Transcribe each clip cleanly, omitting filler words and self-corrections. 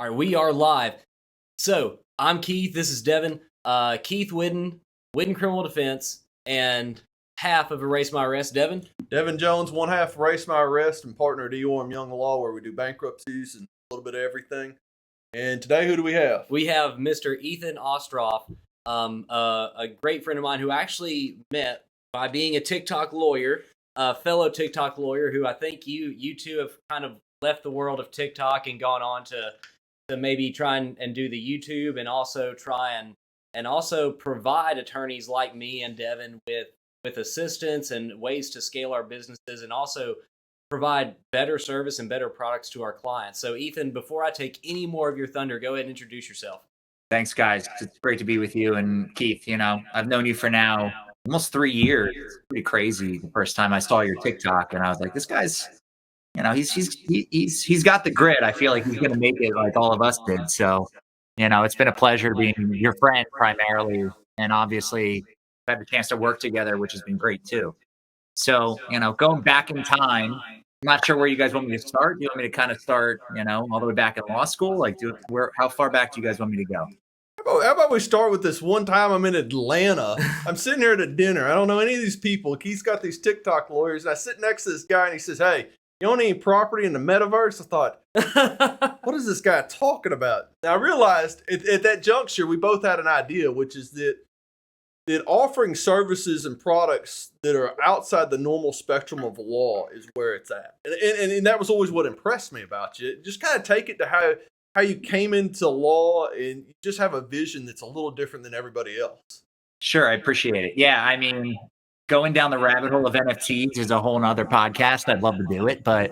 All right, we are live. So, I'm Keith. This is Devin. Keith Whiddon Criminal Defense, and half of Erase My Arrest. Devin? Devin Jones, one half Erase My Arrest, and partner at EOM Young Law, where we do bankruptcies and a little bit of everything. And today, who do we have? We have Mr. Ethen Ostroff, a great friend of mine who I actually met by being a TikTok lawyer, a fellow TikTok lawyer who I think you two have kind of left the world of TikTok and gone on to maybe try and do the YouTube, and also try and also provide attorneys like me and Devin with assistance and ways to scale our businesses, and also provide better service and better products to our clients. So Ethen, before I take any more of your thunder, go ahead and introduce yourself. Thanks, guys. It's great to be with you. And Keith, I've known you for now almost 3 years. It's pretty crazy. The first time I saw your TikTok, and I was like, this guy's, he's got the grit. I feel like he's going to make it like all of us did. So, it's been a pleasure being your friend primarily. And obviously had the chance to work together, which has been great too. So, going back in time, I'm not sure where you guys want me to start. Do you want me to kind of start, all the way back in law school? Like, how far back do you guys want me to go? How about we start with this one time I'm in Atlanta. I'm sitting here at a dinner. I don't know any of these people. Keith's got these TikTok lawyers, and I sit next to this guy, and he says, "Hey, you own any property in the metaverse?" I thought, what is this guy talking about? Now, I realized at that juncture, we both had an idea, which is that offering services and products that are outside the normal spectrum of law is where it's at. And that was always what impressed me about you. Just kind of take it to how you came into law, and you just have a vision that's a little different than everybody else. Sure, I appreciate it. Yeah, going down the rabbit hole of NFTs is a whole nother podcast. I'd love to do it, but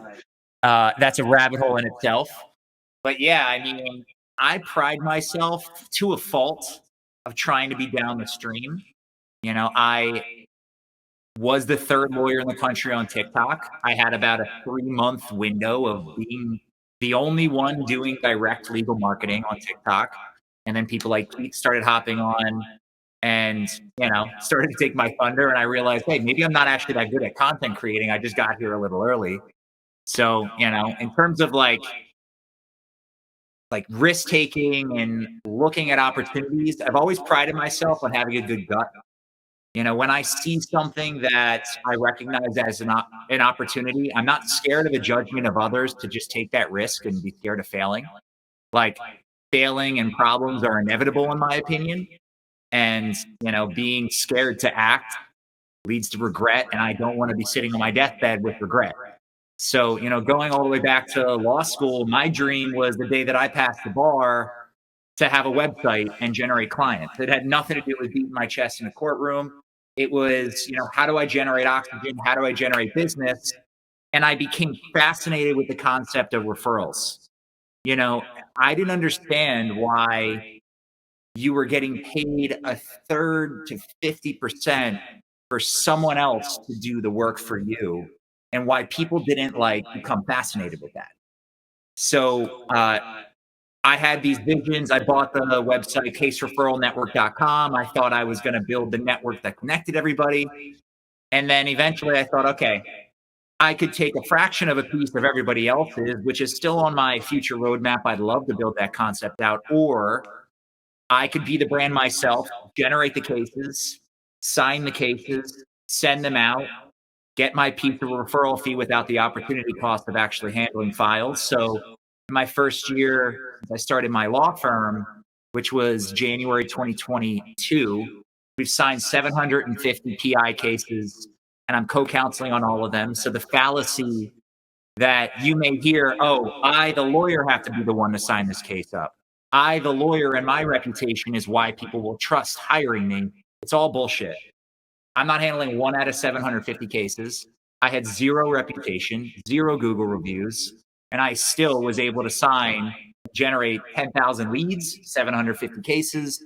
that's a rabbit hole in itself. But yeah, I pride myself to a fault of trying to be down the stream. I was the third lawyer in the country on TikTok. I had about a 3-month window of being the only one doing direct legal marketing on TikTok. And then people like Keith started hopping on and, started to take my thunder. And I realized, hey, maybe I'm not actually that good at content creating. I just got here a little early. So, in terms of like risk taking and looking at opportunities, I've always prided myself on having a good gut. When I see something that I recognize as an opportunity, I'm not scared of the judgment of others to just take that risk and be scared of failing. Like, failing and problems are inevitable in my opinion. And, being scared to act leads to regret. And I don't want to be sitting on my deathbed with regret. So, going all the way back to law school, my dream was the day that I passed the bar to have a website and generate clients. It had nothing to do with beating my chest in a courtroom. It was, how do I generate oxygen? How do I generate business? And I became fascinated with the concept of referrals. I didn't understand why you were getting paid a third to 50% for someone else to do the work for you, and why people didn't become fascinated with that. So I had these visions. I bought the website casereferralnetwork.com. I thought I was going to build the network that connected everybody. And then eventually I thought, okay, I could take a fraction of a piece of everybody else's, which is still on my future roadmap. I'd love to build that concept out. Or I could be the brand myself, generate the cases, sign the cases, send them out, get my piece of a referral fee without the opportunity cost of actually handling files. So in my first year, I started my law firm, which was January 2022. We've signed 750 PI cases, and I'm co-counseling on all of them. So the fallacy that you may hear, oh, I, the lawyer, have to be the one to sign this case up. I, the lawyer, and my reputation is why people will trust hiring me. It's all bullshit. I'm not handling 1 out of 750 cases. I had 0 reputation, 0 Google reviews, and I still was able to generate 10,000 leads, 750 cases.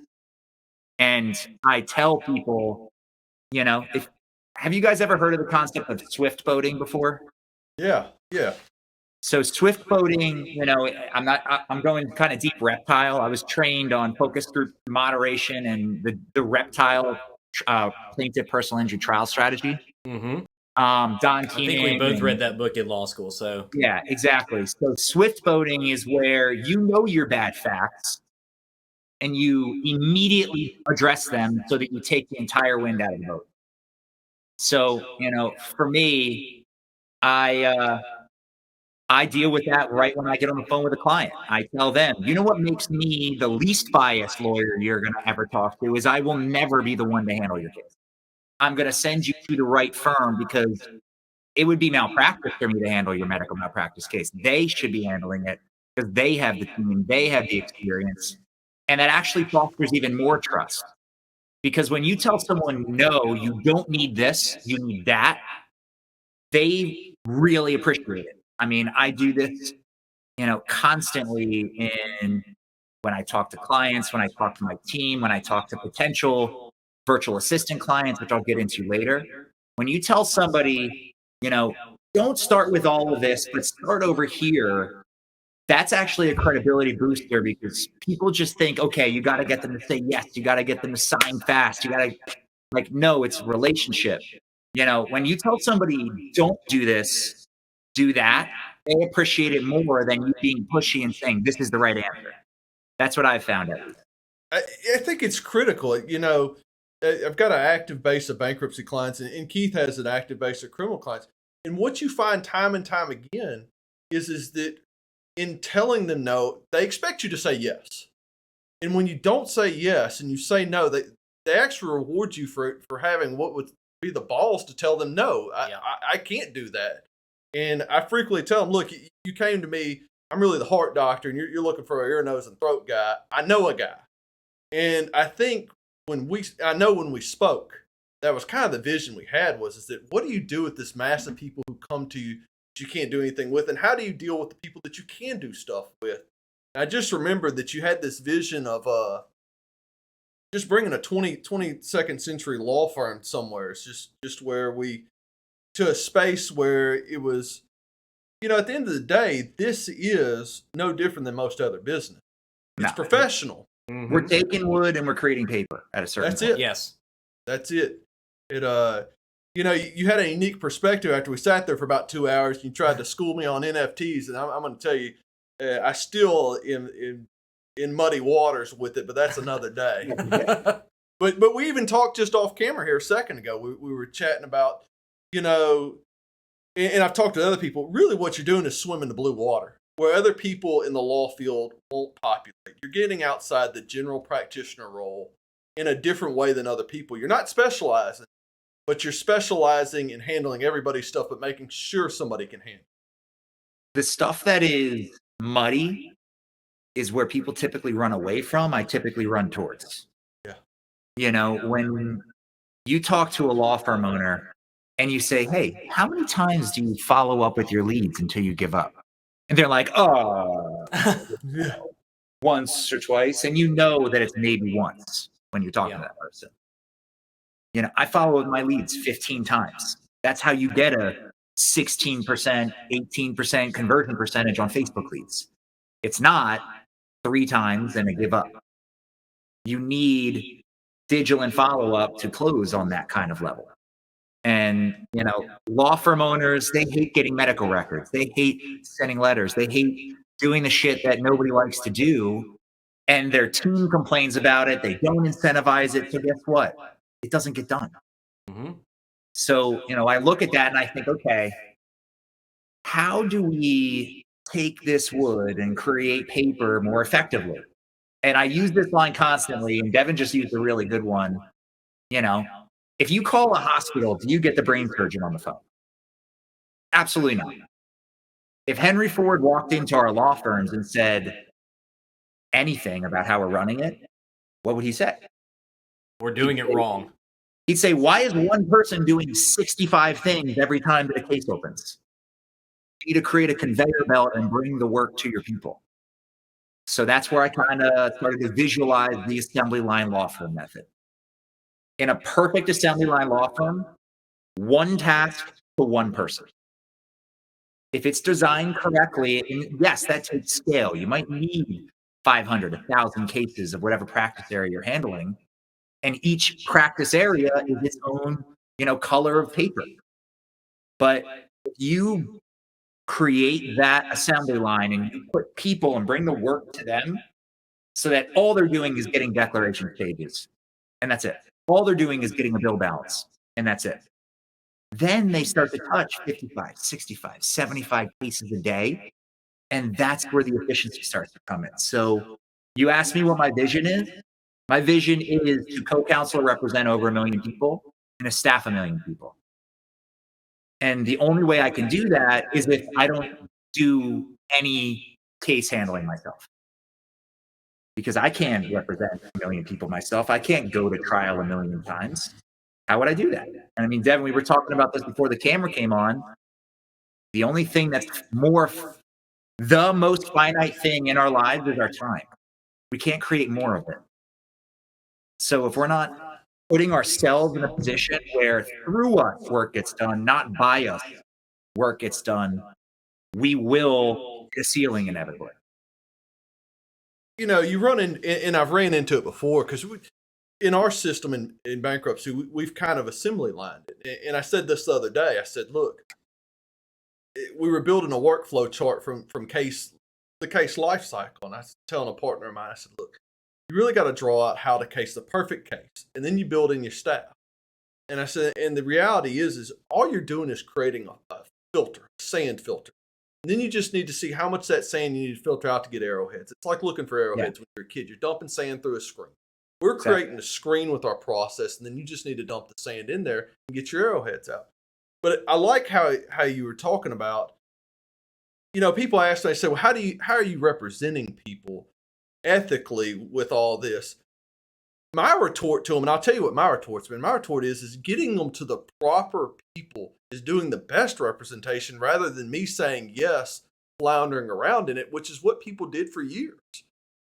And I tell people, have you guys ever heard of the concept of swift boating before? Yeah. So swift boating, I'm going kind of deep reptile. I was trained on focus group moderation and the reptile plaintiff personal injury trial strategy. Mm-hmm. Don I think we both Keenan. read that book in law school. So Yeah, exactly. So swift boating is where you know your bad facts and you immediately address them so that you take the entire wind out of the boat. So, for me, I deal with that right when I get on the phone with a client. I tell them, you know what makes me the least biased lawyer you're going to ever talk to is I will never be the one to handle your case. I'm going to send you to the right firm because it would be malpractice for me to handle your medical malpractice case. They should be handling it because they have the team, they have the experience. And that actually fosters even more trust. Because when you tell someone, no, you don't need this, you need that, they really appreciate it. I mean, I do this, constantly when I talk to clients, when I talk to my team, when I talk to potential virtual assistant clients, which I'll get into later. When you tell somebody, don't start with all of this, but start over here, that's actually a credibility booster because people just think, okay, you got to get them to say yes, you got to get them to sign fast, you got to, no, it's relationship. When you tell somebody, don't do this, do that, they appreciate it more than you being pushy and saying, this is the right answer. That's what I've found out. I think it's critical. I've got an active base of bankruptcy clients, and Keith has an active base of criminal clients. And what you find time and time again is that in telling them no, they expect you to say yes. And when you don't say yes and you say no, they actually reward you for having what would be the balls to tell them no. I can't do that. And I frequently tell them, look, you came to me, I'm really the heart doctor, and you're looking for an ear, nose, and throat guy. I know a guy. And I think when we spoke, that was kind of the vision we had is that what do you do with this mass of people who come to you that you can't do anything with? And how do you deal with the people that you can do stuff with? And I just remembered that you had this vision of just bringing a 22nd century law firm somewhere. It's just where to a space where it was, at the end of the day, this is no different than most other business. It's professional. Mm-hmm. We're taking wood and we're creating paper at a certain point. That's it. Yes. That's it. You had a unique perspective after we sat there for about 2 hours. You tried to school me on NFTs, and I'm going to tell you, I still am in muddy waters with it, but that's another day. But we even talked just off camera here a second ago. We were chatting about, and I've talked to other people, really what you're doing is swim in the blue water, where other people in the law field won't populate. You're getting outside the general practitioner role in a different way than other people. You're not specializing, but you're specializing in handling everybody's stuff, but making sure somebody can handle the stuff that is muddy is where people typically run away from. I typically run towards. Yeah. When you talk to a law firm owner and you say, hey, how many times do you follow up with your leads until you give up? And they're like, once or twice. And you know that it's maybe once when you're talking to that person. I follow up my leads 15 times. That's how you get a 16%, 18% conversion percentage on Facebook leads. It's not 3 times and a give up. You need vigilant follow-up to close on that kind of level. And, law firm owners, they hate getting medical records. They hate sending letters. They hate doing the shit that nobody likes to do. And their team complains about it. They don't incentivize it. So guess what? It doesn't get done. Mm-hmm. So, I look at that and I think, okay, how do we take this wood and create paper more effectively? And I use this line constantly, and Devin just used a really good one. If you call a hospital, do you get the brain surgeon on the phone? Absolutely not. If Henry Ford walked into our law firms and said anything about how we're running it, what would he say? We're doing it wrong. He'd say, why is one person doing 65 things every time that a case opens? You need to create a conveyor belt and bring the work to your people. So that's where I kind of started to visualize the assembly line law firm method. In a perfect assembly line law firm, one task to one person. If it's designed correctly, and yes, that takes scale. You might need 500, 1,000 cases of whatever practice area you're handling. And each practice area is its own, color of paper. But if you create that assembly line and you put people and bring the work to them so that all they're doing is getting declaration stages, and that's it. All they're doing is getting a bill balance, and that's it. Then they start to touch 55, 65, 75 cases a day, and that's where the efficiency starts to come in. So you asked me what my vision is. My vision is to co-counsel represent over 1 million people and a staff 1 million people. And the only way I can do that is if I don't do any case handling myself. Because I can't represent 1 million people myself. I can't go to trial 1 million times. How would I do that? And I mean, Devin, we were talking about this before the camera came on. The only thing that's the most finite thing in our lives is our time. We can't create more of it. So if we're not putting ourselves in a position where through us work gets done, not by us work gets done, we will hit a ceiling inevitably. You know, you run in, and I've ran into it before, because in our system in bankruptcy, we've kind of assembly lined it. And I said this the other day. I said, look, we were building a workflow chart from the case life cycle. And I was telling a partner of mine, I said, look, you really got to draw out how to case the perfect case. And then you build in your staff. And I said, and the reality is all you're doing is creating a filter, a sand filter. And then you just need to see how much that sand you need to filter out to get arrowheads. It's like looking for arrowheads when you're a kid. You're dumping sand through a screen. We're creating a screen with our process, and then you just need to dump the sand in there and get your arrowheads out. But I like how you were talking about, you know, people ask me, they say, well, how are you representing people ethically with all this? My retort to them, and I'll tell you what my retort's been. My retort is getting them to the proper people is doing the best representation, rather than me saying yes, floundering around in it, which is what people did for years.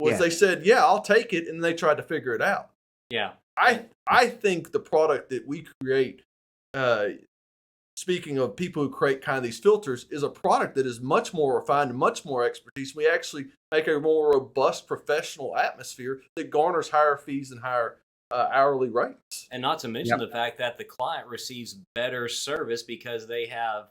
They said, yeah, I'll take it, and they tried to figure it out. Yeah. I think the product that we create, speaking of people who create kind of these filters, is a product that is much more refined and much more expertise. We actually make a more robust professional atmosphere that garners higher fees and higher hourly rates. And not to mention the fact that the client receives better service because they have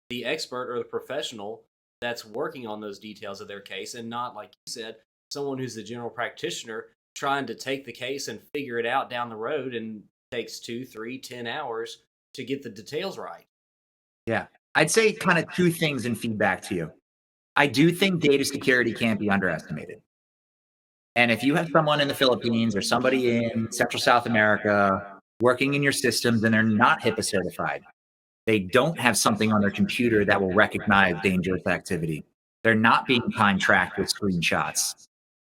the expert or the professional that's working on those details of their case, and not, like you said, someone who's the general practitioner trying to take the case and figure it out down the road, and takes 2, 3, 10 hours to get the details right. Yeah. I'd say kind of two things in feedback to you. I do think data security can't be underestimated. And if you have someone in the Philippines or somebody in Central South America working in your systems and they're not HIPAA certified, they don't have something on their computer that will recognize dangerous activity, they're not being time tracked with screenshots,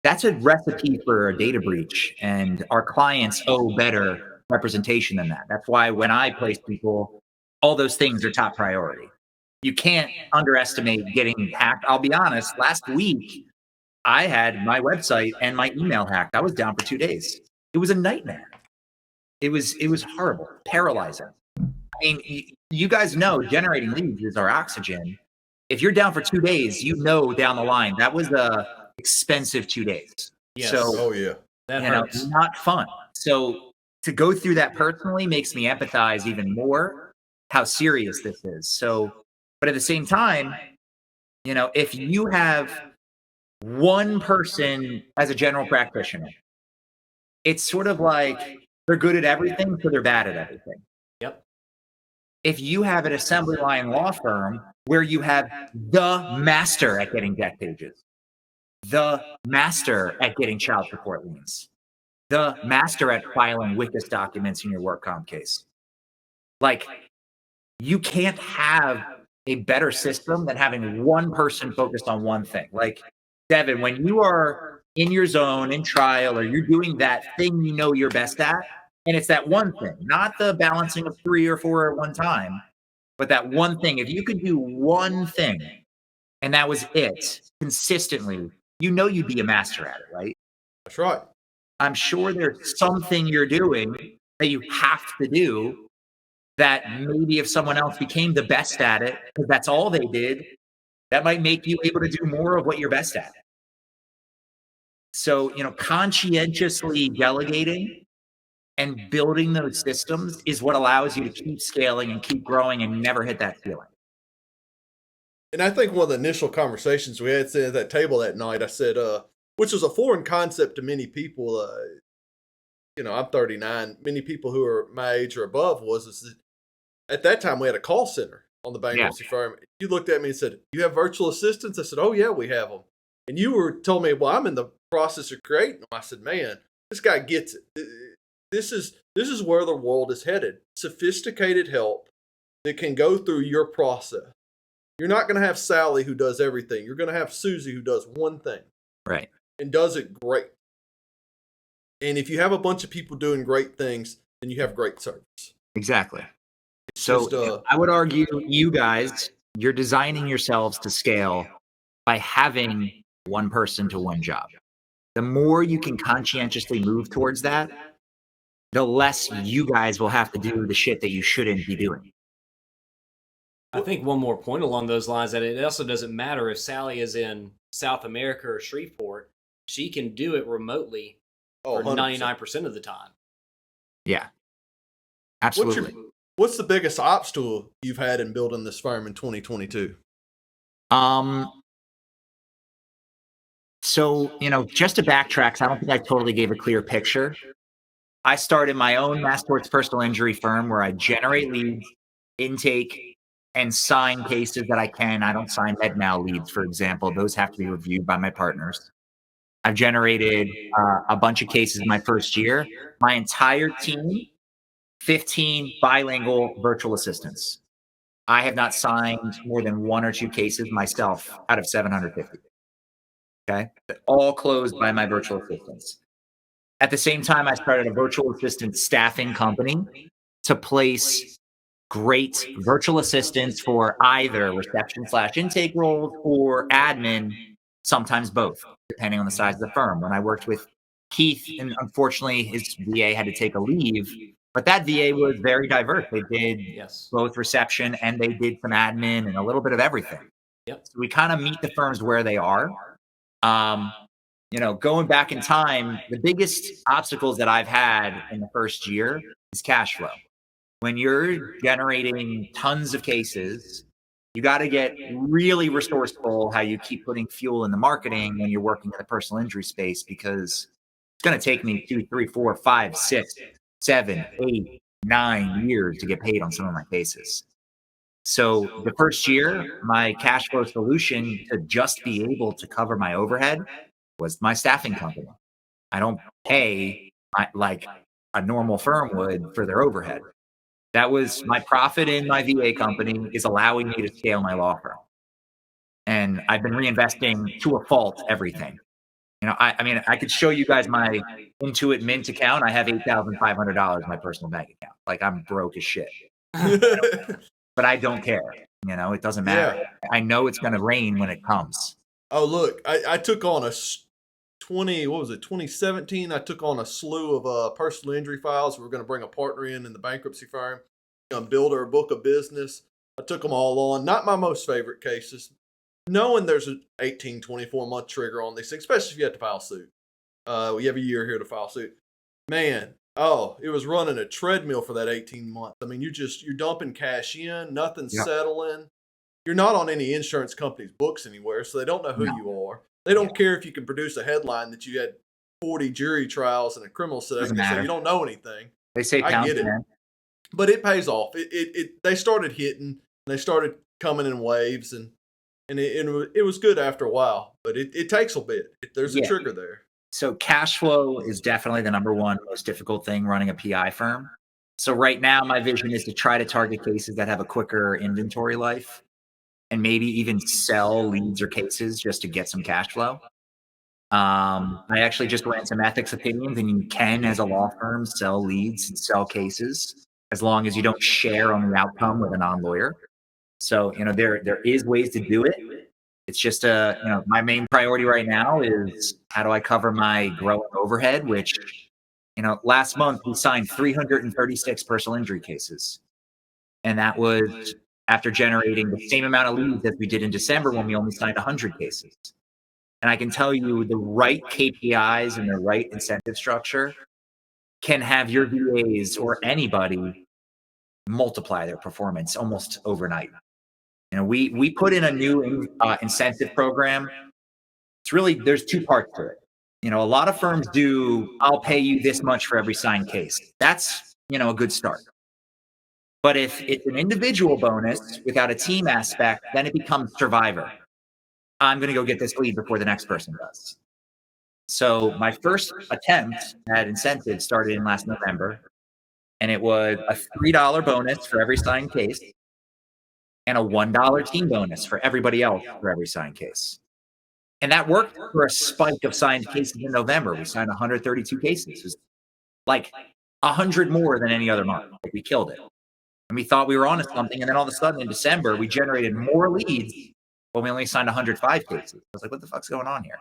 that's a recipe for a data breach. And our clients owe better representation than that. That's why when I place people, all those things are top priority. You can't underestimate getting hacked. I'll be honest, last week, I had my website and my email hacked. I was down for 2 days. It was a nightmare. It was horrible, paralyzing. I mean, you guys know generating leads is our oxygen. If you're down for 2 days, you know down the line that was a expensive 2 days. Yes. So, that hurts. Not fun. So to go through that personally makes me empathize even more how serious this is. So, but at the same time, if you have one person as a general practitioner, it's sort of like they're good at everything, so they're bad at everything. Yep. If you have an assembly line law firm where you have the master at getting debt pages, the master at getting child support liens, the master at filing witness documents in your work comp case, like, you can't have a better system than having one person focused on one thing. Like, Devin, when you are in your zone, in trial, or you're doing that thing you're best at, and it's that one thing, not the balancing of 3 or 4 at one time, but that one thing. If you could do one thing and that was it consistently, you'd be a master at it, right? That's right. I'm sure there's something you're doing that you have to do that maybe if someone else became the best at it, because that's all they did, that might make you able to do more of what you're best at. So, conscientiously delegating And building those systems is what allows you to keep scaling and keep growing and never hit that ceiling. And I think one of the initial conversations we had at that table that night, I said, which was a foreign concept to many people, I'm 39, many people who are my age or above, is that at that time we had a call center on the bankruptcy firm. You looked at me and said, "You have virtual assistants?" I said, "Oh yeah, we have them." And you told me, "Well, I'm in the process of creating them." I said, "Man, this guy gets it. This is where the world is headed. Sophisticated help that can go through your process. You're not going to have Sally who does everything. You're going to have Susie who does one thing. Right. And does it great. And if you have a bunch of people doing great things, then you have great service." Exactly. So I would argue you guys, you're designing yourselves to scale by having one person to one job. The more you can conscientiously move towards that, the less you guys will have to do the shit that you shouldn't be doing. I think one more point along those lines, that it also doesn't matter if Sally is in South America or Shreveport. She can do it remotely for 99% of the time. Yeah. Absolutely. What's the biggest obstacle you've had in building this firm in 2022? So, just to backtrack, 'cause I don't think I totally gave a clear picture. I started my own mass torts personal injury firm where I generate leads, intake, and sign cases that I can. I don't sign med mal leads, for example. Those have to be reviewed by my partners. I've generated a bunch of cases in my first year. My entire team, 15 bilingual virtual assistants. I have not signed more than 1 or 2 cases myself out of 750. Okay? All closed by my virtual assistants. At the same time, I started a virtual assistant staffing company to place great virtual assistants for either reception/intake roles or admin, sometimes both, depending on the size of the firm. When I worked with Keith, and unfortunately his VA had to take a leave, but that VA was very diverse. They did both reception and they did some admin and a little bit of everything. Yep. So we kind of meet the firms where they are. Going back in time, the biggest obstacles that I've had in the first year is cash flow. When you're generating tons of cases, you got to get really resourceful how you keep putting fuel in the marketing when you're working in the personal injury space, because it's going to take me 2, 3, 4, 5, 6, 7, 8, 9 years to get paid on some of my cases. So the first year, my cash flow solution to just be able to cover my overhead was my staffing company. I don't pay like a normal firm would for their overhead. That was my profit in my VA company is allowing me to scale my law firm. And I've been reinvesting to a fault everything. I could show you guys my Intuit Mint account. I have $8,500 in my personal bank account. Like, I'm broke as shit. But I don't care. It doesn't matter. Yeah. I know it's going to rain when it comes. Oh, look, I took on 2017, I took on a slew of personal injury files. We were going to bring a partner in the bankruptcy firm, build her a book of business. I took them all on. Not my most favorite cases. Knowing there's an 18, 24-month trigger on these things, especially if you have to file suit. We have a year here to file suit. Man, it was running a treadmill for that 18 months. I mean, you're dumping cash in, nothing's settling. You're not on any insurance company's books anywhere, so they don't know who you are. They don't care if you can produce a headline that you had 40 jury trials and a criminal setting, so you don't know anything. They say I get it, but it pays off. They started hitting, they started coming in waves, and it was good after a while. But it takes a bit. There's a trigger there. So cash flow is definitely the number one most difficult thing running a PI firm. So right now, my vision is to try to target cases that have a quicker inventory life, and maybe even sell leads or cases just to get some cash flow. I actually just ran some ethics opinions, and you can, as a law firm, sell leads and sell cases as long as you don't share on the outcome with a non-lawyer. So, there is ways to do it. It's just my main priority right now is how do I cover my growing overhead, which, last month we signed 336 personal injury cases. And that was after generating the same amount of leads as we did in December when we only signed 100 cases. And I can tell you the right KPIs and the right incentive structure can have your VAs or anybody multiply their performance almost overnight. You know, we put in a new incentive program. It's really, there's two parts to it. You know, a lot of firms do, I'll pay you this much for every signed case. That's, you know, a good start. But if it's an individual bonus without a team aspect, then it becomes survivor. I'm going to go get this lead before the next person does. So my first attempt at incentive started in last November, and it was a $3 bonus for every signed case and a $1 team bonus for everybody else for every signed case. And that worked for a spike of signed cases in November. We signed 132 cases. It was like 100 more than any other month. Like, we killed it. And we thought we were onto something. And then all of a sudden in December, we generated more leads, but we only signed 105 cases. I was like, what the fuck's going on here?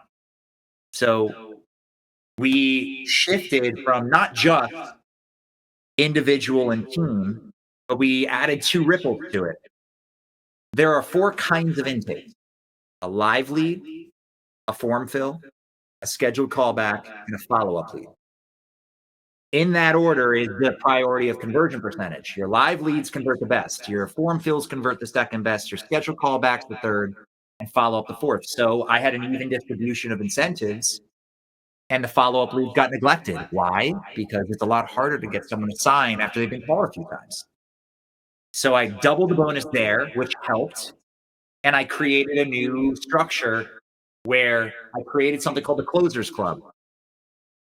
So we shifted from not just individual and team, but we added 2 ripples to it. There are 4 kinds of intakes: a live lead, a form fill, a scheduled callback, and a follow-up lead. In that order is the priority of conversion percentage. Your live leads convert the best. Your form fills convert the second best. Your scheduled callbacks the third, and follow-up the fourth. So I had an even distribution of incentives, and the follow-up leads got neglected. Why? Because it's a lot harder to get someone to sign after they've been called a few times. So I doubled the bonus there, which helped. And I created a new structure where I created something called the Closers Club.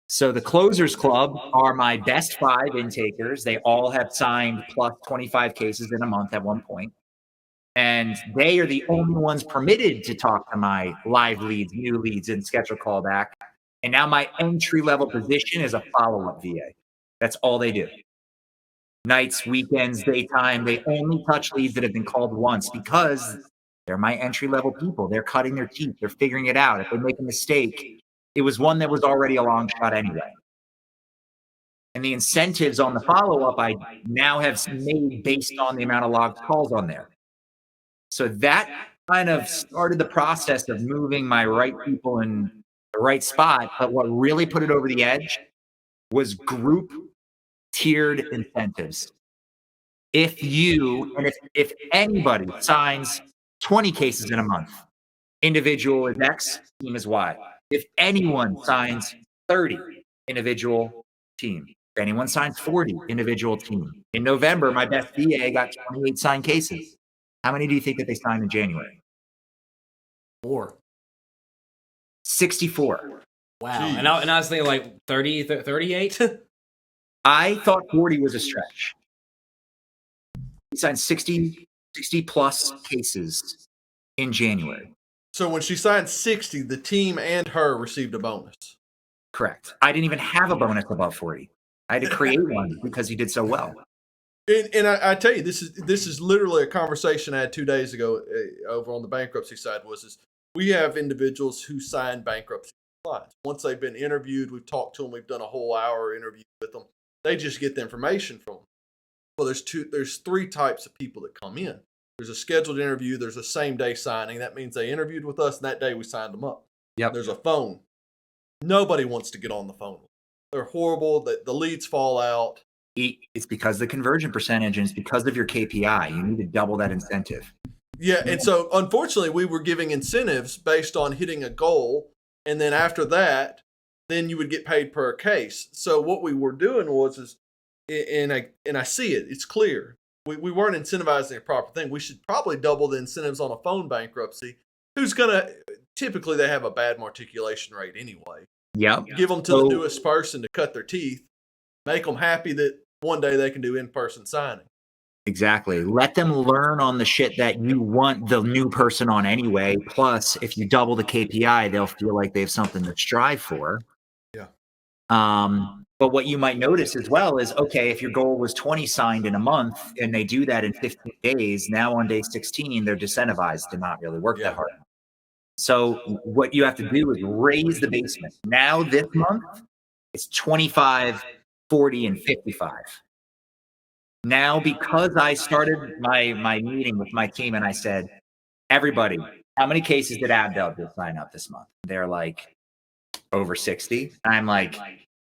So the Closers Club are my best 5 intakers. They all have signed plus 25 cases in a month at one point. And they are the only ones permitted to talk to my live leads, new leads, and schedule callback. And now my entry-level position is a follow-up VA. That's all they do. Nights, weekends, daytime, they only touch leads that have been called once because they're my entry-level people. They're cutting their teeth. They're figuring it out. If they make a mistake, it was one that was already a long shot anyway. And the incentives on the follow-up I now have made based on the amount of logged calls on there. So that kind of started the process of moving my right people in the right spot. But what really put it over the edge was group tiered incentives. If you, and if anybody signs 20 cases in a month, individual is X, team is Y. If anyone signs 30, individual, team. If anyone signs 40, individual, team. In November, my best VA got 28 signed cases. How many do you think that they signed in January? 4. 64. Wow. And I was thinking like 30, 38. I thought 40 was a stretch. We signed 60 plus cases in January. So when she signed 60, the team and her received a bonus. Correct. I didn't even have a bonus above 40. I had to create one because he did so well. And I tell you, this is literally a conversation I had 2 days ago over on the bankruptcy side. We have individuals who sign bankruptcy clients. Once they've been interviewed, we've talked to them, we've done a whole hour interview with them. They just get the information from them. Well, there's 3 types of people that come in. There's a scheduled interview. There's a same day signing. That means they interviewed with us, and that day we signed them up. Yep. There's a phone. Nobody wants to get on the phone. They're horrible. The leads fall out. It's because the conversion percentage, and it's because of your KPI. You need to double that incentive. Yeah, and so unfortunately, we were giving incentives based on hitting a goal, and then after that, then you would get paid per case. So what we were doing and I see it. It's clear. We weren't incentivizing the proper thing. We should probably double the incentives on a phone bankruptcy. Typically they have a bad articulation rate anyway. Yep. Give them to the newest person to cut their teeth. Make them happy that one day they can do in-person signing. Exactly. Let them learn on the shit that you want the new person on anyway. Plus, if you double the KPI, they'll feel like they have something to strive for. Yeah. But what you might notice as well is, okay, if your goal was 20 signed in a month and they do that in 15 days, now on day 16, they're disincentivized to not really work that hard. So what you have to do is raise the basement. Now this month, it's 25, 40, and 55. Now, because I started my meeting with my team and I said, everybody, how many cases did Abdel just sign up this month? They're like, over 60. I'm like,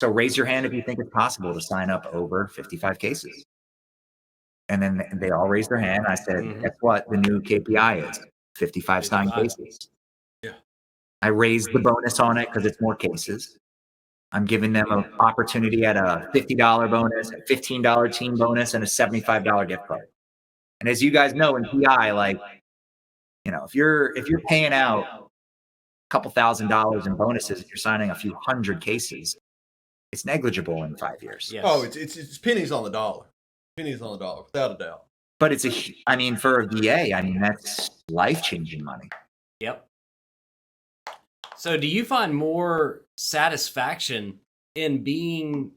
So raise your hand if you think it's possible to sign up over 55 cases. And then they all raised their hand. I said, guess what? The new KPI is 55 signed cases. Yeah. I raised the bonus on it because it's more cases. I'm giving them an opportunity at a $50 bonus, a $15 team bonus, and a $75 gift card. And as you guys know in PI, like, you know, if you're paying out a couple $1,000s in bonuses and you're signing a few hundred cases, it's negligible in 5 years. Yes. Oh, it's pennies on the dollar. Pennies on the dollar, without a doubt. But it's I mean, for a VA, I mean, that's life-changing money. Yep. So do you find more satisfaction in being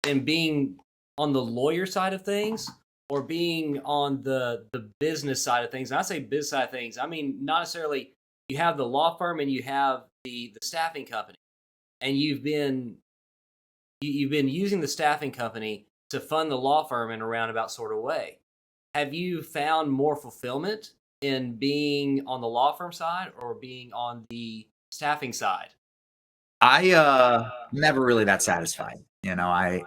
on the lawyer side of things or being on the business side of things? And I say business side of things, I mean, not necessarily you have the law firm and you have the staffing company, and you've been using the staffing company to fund the law firm in a roundabout sort of way. Have you found more fulfillment in being on the law firm side or being on the staffing side? I never really that satisfied. You know, I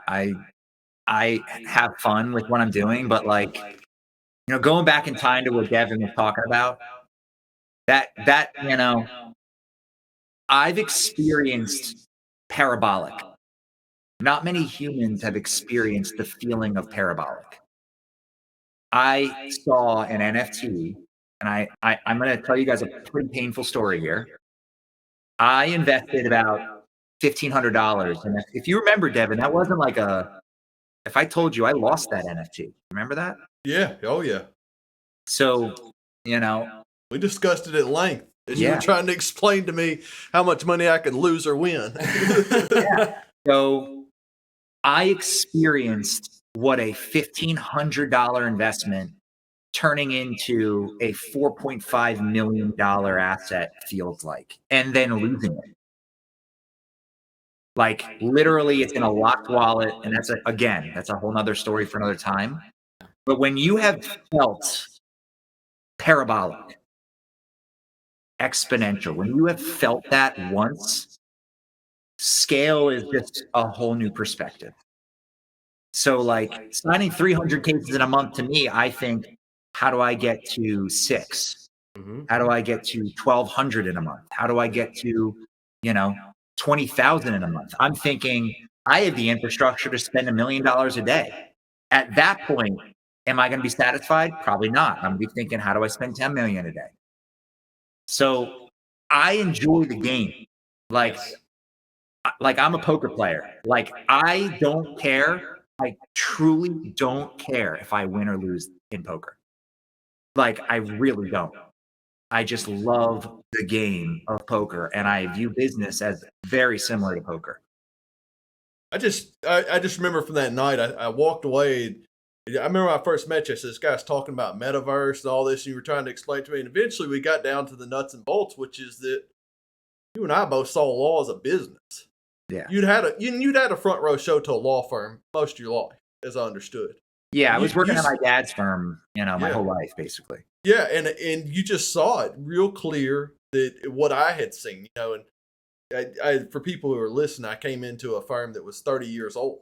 have fun with what I'm doing, but like, you know, going back in time to what Devin was talking about, that you know, I've experienced parabolic. Not many humans have experienced the feeling of parabolic. I saw an NFT, and I'm going to tell you guys a pretty painful story here. I invested about $1,500, and if you remember, Devin, that wasn't like if I told you I lost that NFT, remember that? Yeah. Oh, yeah. So, you know, we discussed it at length as you Yeah. were trying to explain to me how much money I could lose or win. Yeah. So I experienced what a $1,500 investment turning into a $4.5 million asset feels like, and then losing it. Like literally it's in a locked wallet. And that's that's a whole nother story for another time. But when you have felt parabolic, exponential, when you have felt that once, scale is just a whole new perspective. So like signing 300 cases in a month to me, I think, how do I get to 6? How do I get to 1,200 in a month? How do I get to, you know, 20,000 in a month? I'm thinking I have the infrastructure to spend $1 million a day. At that point, am I going to be satisfied? Probably not. I'm going to be thinking, how do I spend 10 million a day? So I enjoy the game. Like I'm a poker player. Like I don't care. I truly don't care if I win or lose in poker. Like I really don't. I just love the game of poker, and I view business as very similar to poker. I just remember from that night, I walked away. I remember when I first met you, I said, this guy's talking about metaverse and all this, and you were trying to explain to me. And eventually we got down to the nuts and bolts, which is that you and I both saw law as a business. Yeah. You'd had a front row show to a law firm most of your life, as I understood. Yeah, I was working at my dad's firm, you know, my whole life, basically. Yeah, and you just saw it real clear that what I had seen, you know, and I for people who are listening, I came into a firm that was 30 years old.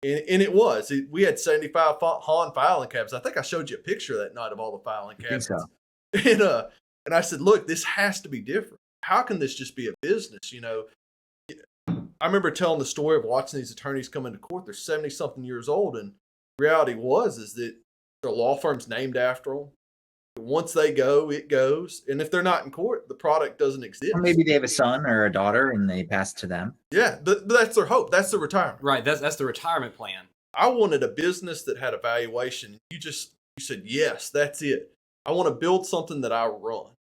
And it was. We had 75 Han filing cabinets. I think I showed you a picture that night of all the filing cabinets. I think so. And I said, look, this has to be different. How can this just be a business, you know? I remember telling the story of watching these attorneys come into court. They're 70-something years old, and reality is that their law firm's named after them. Once they go, it goes. And if they're not in court, the product doesn't exist. Or maybe they have a son or a daughter and they pass to them. Yeah, but that's their hope. That's their retirement. Right, that's the retirement plan. I wanted a business that had a valuation. You said, yes, that's it. I want to build something that I run,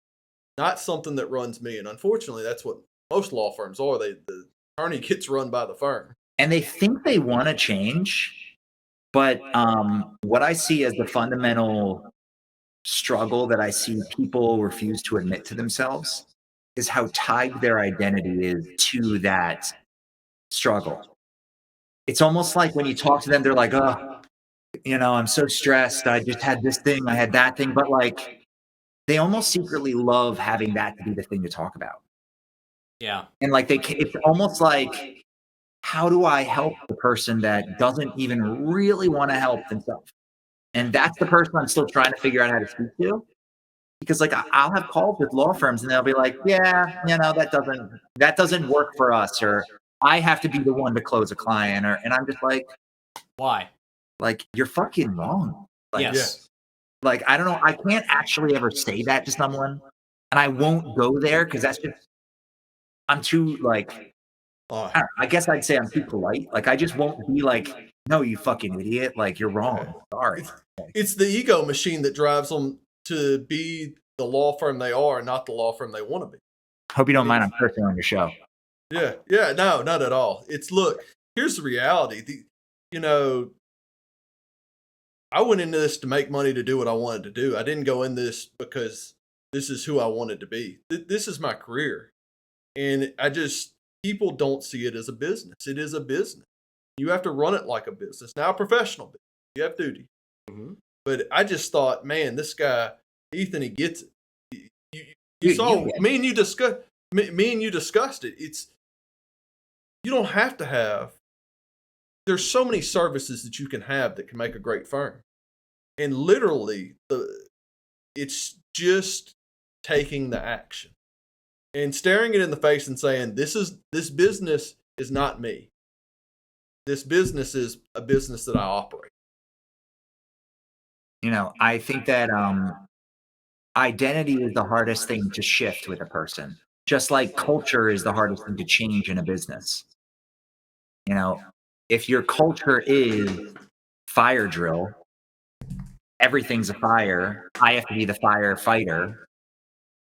not something that runs me. And unfortunately, that's what most law firms are. The attorney gets run by the firm. And they think they want to change. But what I see as the fundamental struggle that I see people refuse to admit to themselves is how tied their identity is to that struggle. It's almost like when you talk to them, they're like, oh, you know, I'm so stressed. I just had this thing. I had that thing. But like, they almost secretly love having that to be the thing to talk about. Yeah. And like, it's almost like how do I help the person that doesn't even really want to help themselves? And that's the person I'm still trying to figure out how to speak to. Because like I'll have calls with law firms and they'll be like, yeah, that doesn't work for us, or I have to be the one to close a client, and I'm just like, why? Like, you're fucking wrong. Like, Yes. Like, I don't know. I can't actually ever say that to someone, and I won't go there because that's just, I'm too like, I guess I'd say I'm too polite. Like, I just won't be like, no, you fucking idiot. Like, you're wrong. Sorry. It's the ego machine that drives them to be the law firm they are and not the law firm they want to be. Hope you don't mind I'm cursing on your show. Yeah. No, not at all. Look, here's the reality. I went into this to make money to do what I wanted to do. I didn't go in this because this is who I wanted to be. This is my career. And people don't see it as a business. It is a business. You have to run it like a business. Now, a professional business. You have duty. Mm-hmm. But I just thought, man, this guy, Ethen, he gets it. You saw me and you discussed it. You don't have to have. There's so many services that you can have that can make a great firm, and literally, it's just taking the action and staring it in the face and saying, "This business is not me. This business is a business that I operate." I think that identity is the hardest thing to shift with a person, just like culture is the hardest thing to change in a business. If your culture is fire drill, everything's a fire, I have to be the firefighter,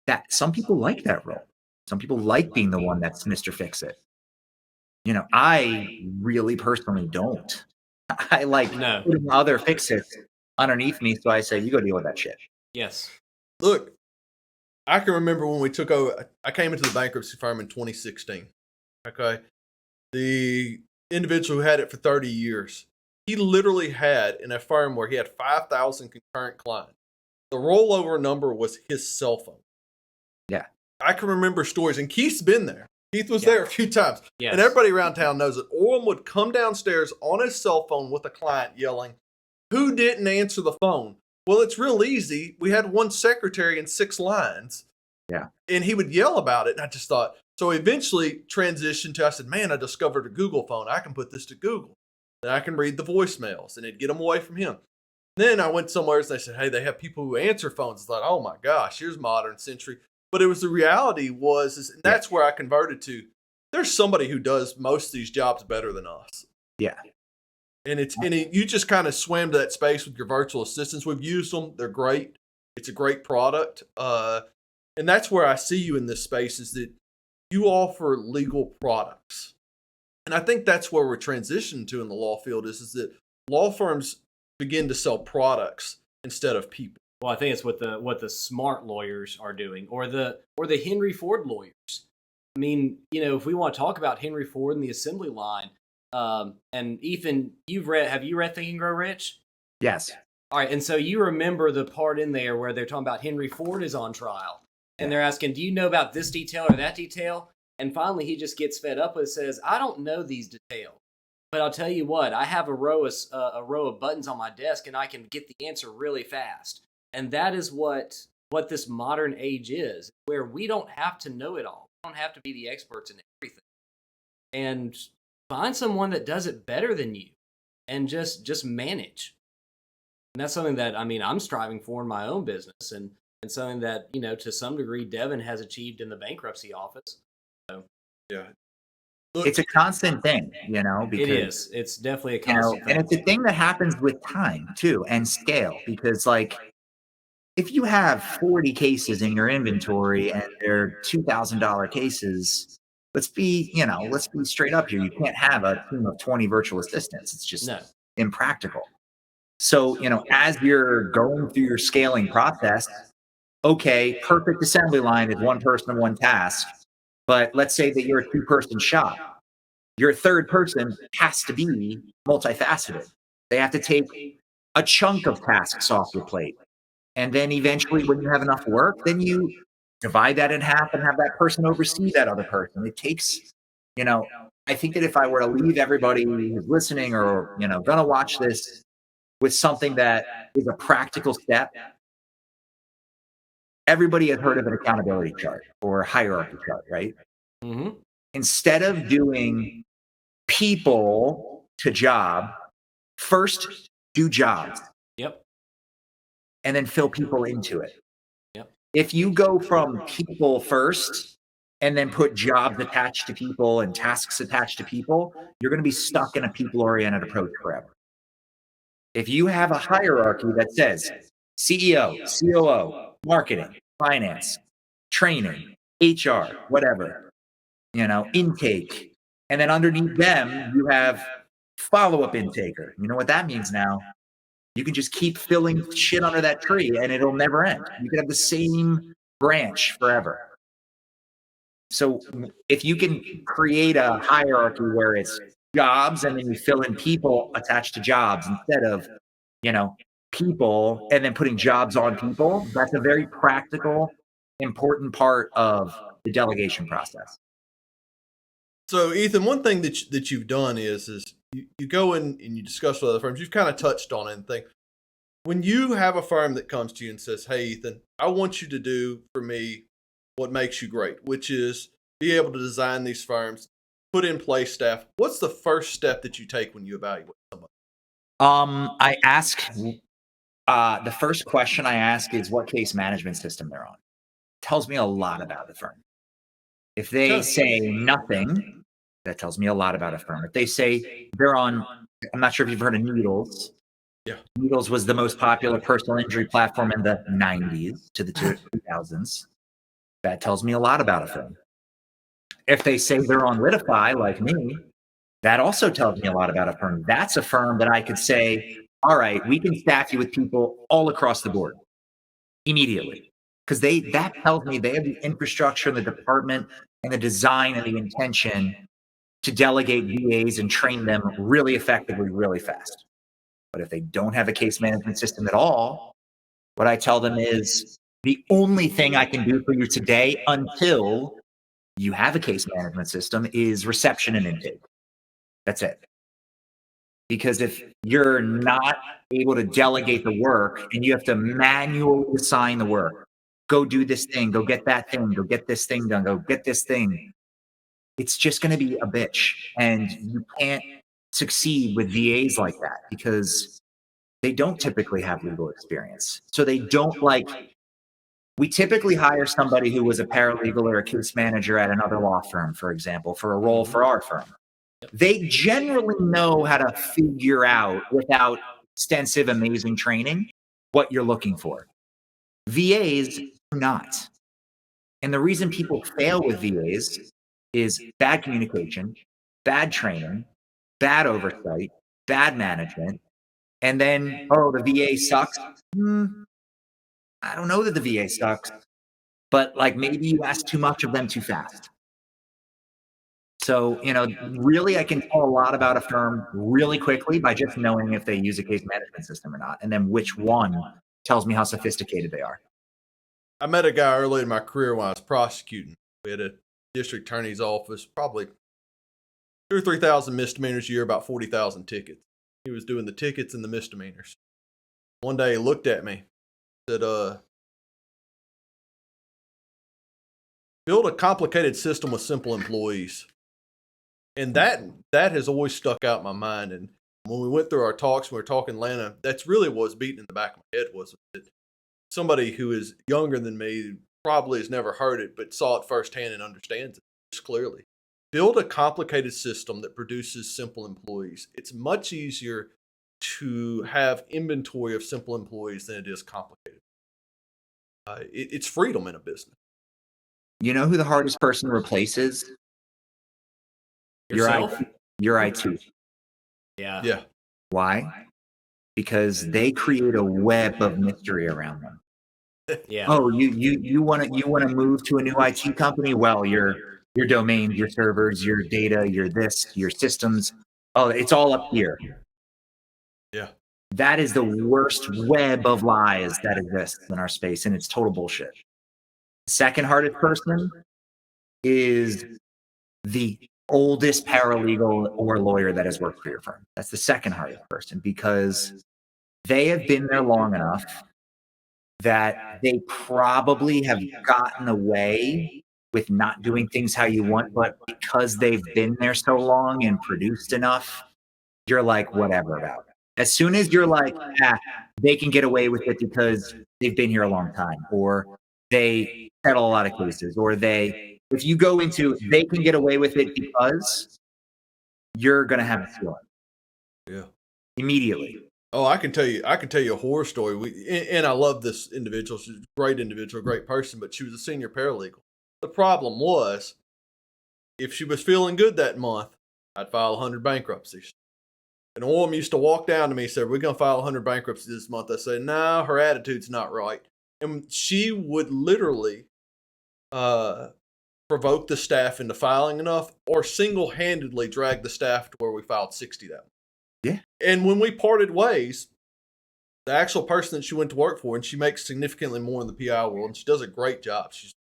that some people like that role. Some people like being the one that's Mr. Fix-It. I really personally don't. I like putting other fix-its underneath me, so I say, you go deal with that shit. Yes. Look, I can remember when we took over, I came into the bankruptcy firm in 2016. Okay. The individual who had it for 30 years, he literally had, in a firm where he had 5,000 concurrent clients, the rollover number was his cell phone. Yeah. I can remember stories, and Keith's been there. Keith was there a few times. Yes. And everybody around town knows that Orem would come downstairs on his cell phone with a client yelling, "Who didn't answer the phone?" Well, it's real easy. We had one secretary and 6 lines. Yeah. And he would yell about it. And I just thought, so eventually transitioned to, I said, man, I discovered a Google phone. I can put this to Google. Then I can read the voicemails and it'd get them away from him. Then I went somewhere and they said, hey, they have people who answer phones. I thought, oh my gosh, here's modern century. But it was the reality and that's where I converted to. There's somebody who does most of these jobs better than us. Yeah. And you just kind of swam to that space with your virtual assistants. We've used them. They're great. It's a great product. And that's where I see you in this space, is that you offer legal products. And I think that's where we're transitioning to in the law field is that law firms begin to sell products instead of people. Well, I think it's what the smart lawyers are doing, or the Henry Ford lawyers. I mean, if we want to talk about Henry Ford and the assembly line, and Ethen, have you read Think and Grow Rich? Yes. All right, and so you remember the part in there where they're talking about Henry Ford is on trial, and they're asking, do you know about this detail or that detail? And finally, he just gets fed up and says, I don't know these details, but I'll tell you what, I have a row of buttons on my desk, and I can get the answer really fast. And that is what this modern age is, where we don't have to know it all. We don't have to be the experts in everything. And find someone that does it better than you, and just manage. And that's something that, I'm striving for in my own business, and something that, to some degree, Devin has achieved in the bankruptcy office. So, yeah. It's a constant thing, because it is. It's definitely a constant thing. And it's a thing that happens with time, too, and scale. Because, if you have 40 cases in your inventory and they're $2,000 cases, let's be straight up here. You can't have a team of 20 virtual assistants. It's just impractical. So, as you're going through your scaling process, okay, perfect assembly line is one person, one task. But let's say that you're a 2-person shop. Your third person has to be multifaceted. They have to take a chunk of tasks off your plate. And then eventually, when you have enough work, then you divide that in half and have that person oversee that other person. It takes, I think that if I were to leave everybody who's listening or, gonna watch this with something that is a practical step, everybody has heard of an accountability chart or hierarchy chart, right? Mm-hmm. Instead of doing people to job, first do jobs Yep. and then fill people into it. Yep. If you go from people first and then put jobs attached to people and tasks attached to people, you're going to be stuck in a people-oriented approach forever. If you have a hierarchy that says CEO, COO, marketing, finance, training, HR, whatever, intake, and then underneath them, you have follow-up intaker. You know what that means now? You can just keep filling shit under that tree and it'll never end. You can have the same branch forever. So if you can create a hierarchy where it's jobs and then you fill in people attached to jobs instead of, people and then putting jobs on people, that's a very practical, important part of the delegation process. So, Ethen, one thing that you've done is you go in and you discuss with other firms. You've kind of touched on it and think, when you have a firm that comes to you and says, "Hey, Ethen, I want you to do for me what makes you great, which is be able to design these firms, put in place staff." What's the first step that you take when you evaluate somebody? I ask, the first question I ask is what case management system they're on. Tells me a lot about the firm. If they say nothing, that tells me a lot about a firm. If they say they're on, I'm not sure if you've heard of Needles. Yeah. Needles was the most popular personal injury platform in the 90s to the 2000s. That tells me a lot about a firm. If they say they're on Litify, like me, that also tells me a lot about a firm. That's a firm that I could say, all right, we can staff you with people all across the board immediately. Because that tells me they have the infrastructure and the department and the design and the intention to delegate VAs and train them really effectively, really fast. But if they don't have a case management system at all, what I tell them is the only thing I can do for you today until you have a case management system is reception and intake. That's it. Because if you're not able to delegate the work and you have to manually assign the work, go do this thing, go get that thing, go get this thing done, go get this thing, it's just going to be a bitch. And you can't succeed with VAs like that because they don't typically have legal experience. So they don't we typically hire somebody who was a paralegal or a case manager at another law firm, for example, for a role for our firm. They generally know how to figure out, without extensive, amazing training, what you're looking for. VAs do not. And the reason people fail with VAs is bad communication, bad training, bad oversight, bad management, and then, the VA sucks. I don't know that the VA sucks, but maybe you ask too much of them too fast. So, really I can tell a lot about a firm really quickly by just knowing if they use a case management system or not, and then which one tells me how sophisticated they are. I met a guy early in my career when I was prosecuting. We had a district attorney's office, probably 2,000 or 3,000 misdemeanors a year, about 40,000 tickets. He was doing the tickets and the misdemeanors. One day he looked at me, said, build a complicated system with simple employees. And that has always stuck out in my mind. And when we went through our talks, when we were talking Atlanta, that's really what was beating in the back of my head, was that somebody who is younger than me probably has never heard it, but saw it firsthand and understands it just clearly. Build a complicated system that produces simple employees. It's much easier to have inventory of simple employees than it is complicated. It's freedom in a business. You know who the hardest person to replace is? Yourself? Your IT. Yeah. Why? Because they create a web of mystery around them. Yeah. Oh, you want to move to a new IT company? Well, your domain, your servers, your data, your systems. Oh, it's all up here. Yeah. That is the worst web of lies that exists in our space, and it's total bullshit. Second hardest person is the oldest paralegal or lawyer that has worked for your firm. That's the second hardest person, because they have been there long enough that they probably have gotten away with not doing things how you want, but because they've been there so long and produced enough, you're like, whatever about it. As soon as you're like, they can get away with it because they've been here a long time, or they settle a lot of cases, or if you go into they can get away with it because, you're going to have a feeling. Yeah. Immediately. Oh, I can tell you a horror story. And I love this individual. She's a great individual, great person, but she was a senior paralegal. The problem was, if she was feeling good that month, I'd file 100 bankruptcies. And one of them used to walk down to me and said, "We're going to file 100 bankruptcies this month." I said, "No, her attitude's not right." And she would literally provoke the staff into filing enough, or single-handedly drag the staff to where we filed 60 that month. Yeah. And when we parted ways, the actual person that she went to work for, and she makes significantly more in the PI world, and she does a great job. She's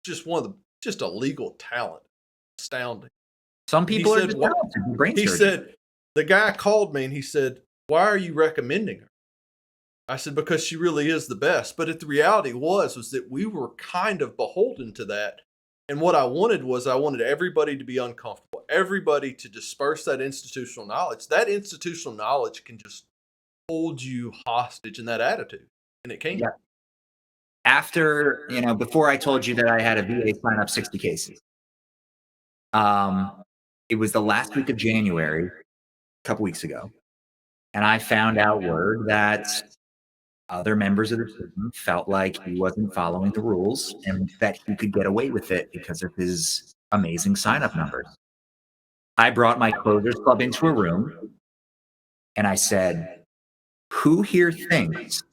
just just a legal talent. Astounding. Some people are just talented. He said, the guy called me and he said, "Why are you recommending her?" I said, "Because she really is the best." But the reality was that we were kind of beholden to that. And what I wanted everybody to be uncomfortable, everybody to disperse that institutional knowledge. That institutional knowledge can just hold you hostage in that attitude. And it can. Yeah. After, before I told you that I had a VA sign up 60 cases, it was the last week of January, a couple weeks ago, and I found out word that other members of the team felt like he wasn't following the rules and that he could get away with it because of his amazing sign-up numbers. I brought my Closers Club into a room and I said, "Who here thinks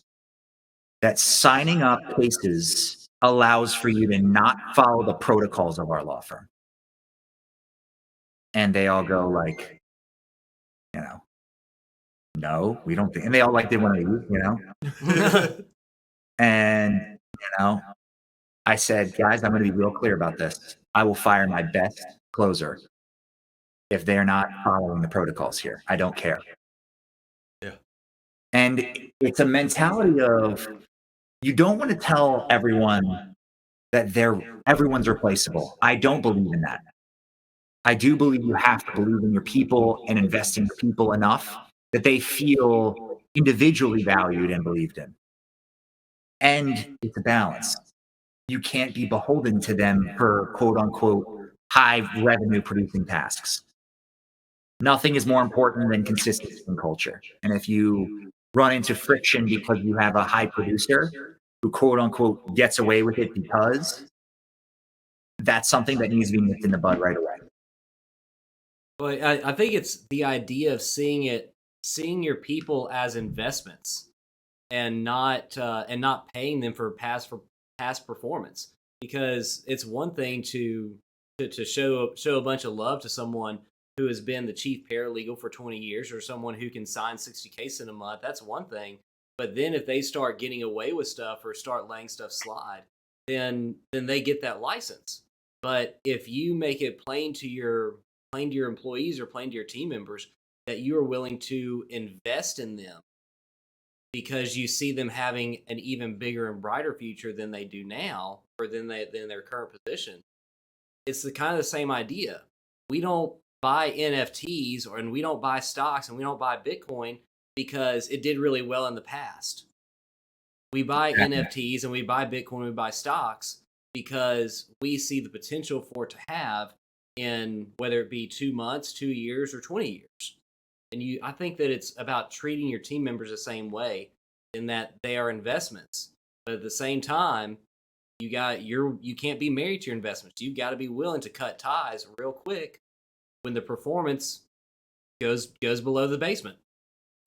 that signing up cases allows for you to not follow the protocols of our law firm?" And they all go like, "No, we don't think," and they all did one of these, and, I said, "Guys, I'm going to be real clear about this. I will fire my best closer if they're not following the protocols here. I don't care." Yeah. And it's a mentality of, you don't want to tell everyone that everyone's replaceable. I don't believe in that. I do believe you have to believe in your people and invest in your people enough that they feel individually valued and believed in. And it's a balance. You can't be beholden to them for quote unquote high revenue producing tasks. Nothing is more important than consistency in culture. And if you run into friction because you have a high producer who quote unquote gets away with it because, that's something that needs to be nipped in the bud right away. But I think it's the idea of seeing your people as investments and not paying them for past performance. Because it's one thing to show a bunch of love to someone who has been the chief paralegal for 20 years, or someone who can sign 60 cases in a month. That's one thing. But then if they start getting away with stuff or start letting stuff slide, then they get that license. But if you make it plain to your employees or plain to your team members that you are willing to invest in them because you see them having an even bigger and brighter future than they do now, or than their current position, it's the kind of the same idea. We don't buy NFTs and we don't buy stocks and we don't buy Bitcoin because it did really well in the past. We buy NFTs and we buy Bitcoin and we buy stocks because we see the potential for it to have in whether it be 2 months, 2 years, or 20 years. And I think that it's about treating your team members the same way, in that they are investments. But at the same time, you can't be married to your investments. You got to be willing to cut ties real quick when the performance goes below the basement.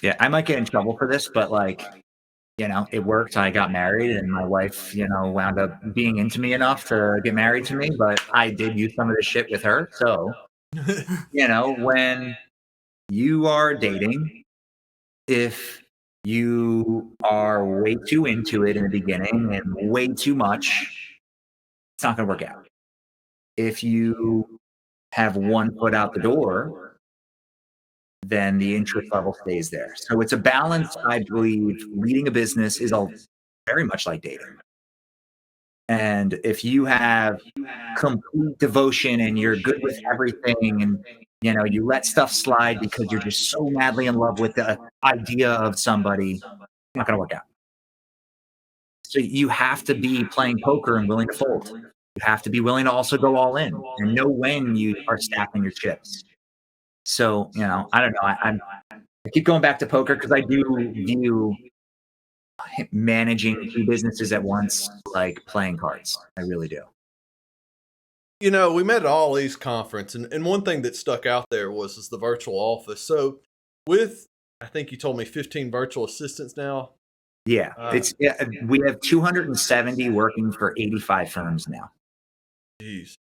Yeah, I might get in trouble for this, but it worked. I got married and my wife, wound up being into me enough to get married to me, but I did use some of this shit with her. So, when you are dating, if you are way too into it in the beginning and way too much, it's not going to work out. If you have one foot out the door, then the interest level stays there. So it's a balance. I believe leading a business is very much like dating. And if you have complete devotion and you're good with everything and you let stuff slide because you're just so madly in love with the idea of somebody, it's not going to work out. So you have to be playing poker and willing to fold. You have to be willing to also go all in and know when you are stacking your chips. So, I don't know. I keep going back to poker because I do view managing two businesses at once like playing cards. I really do. We met at All East Conference, and one thing that stuck out there was the virtual office. So with, I think you told me 15 virtual assistants now. Yeah, we have 270 working for 85 firms now. Jeez.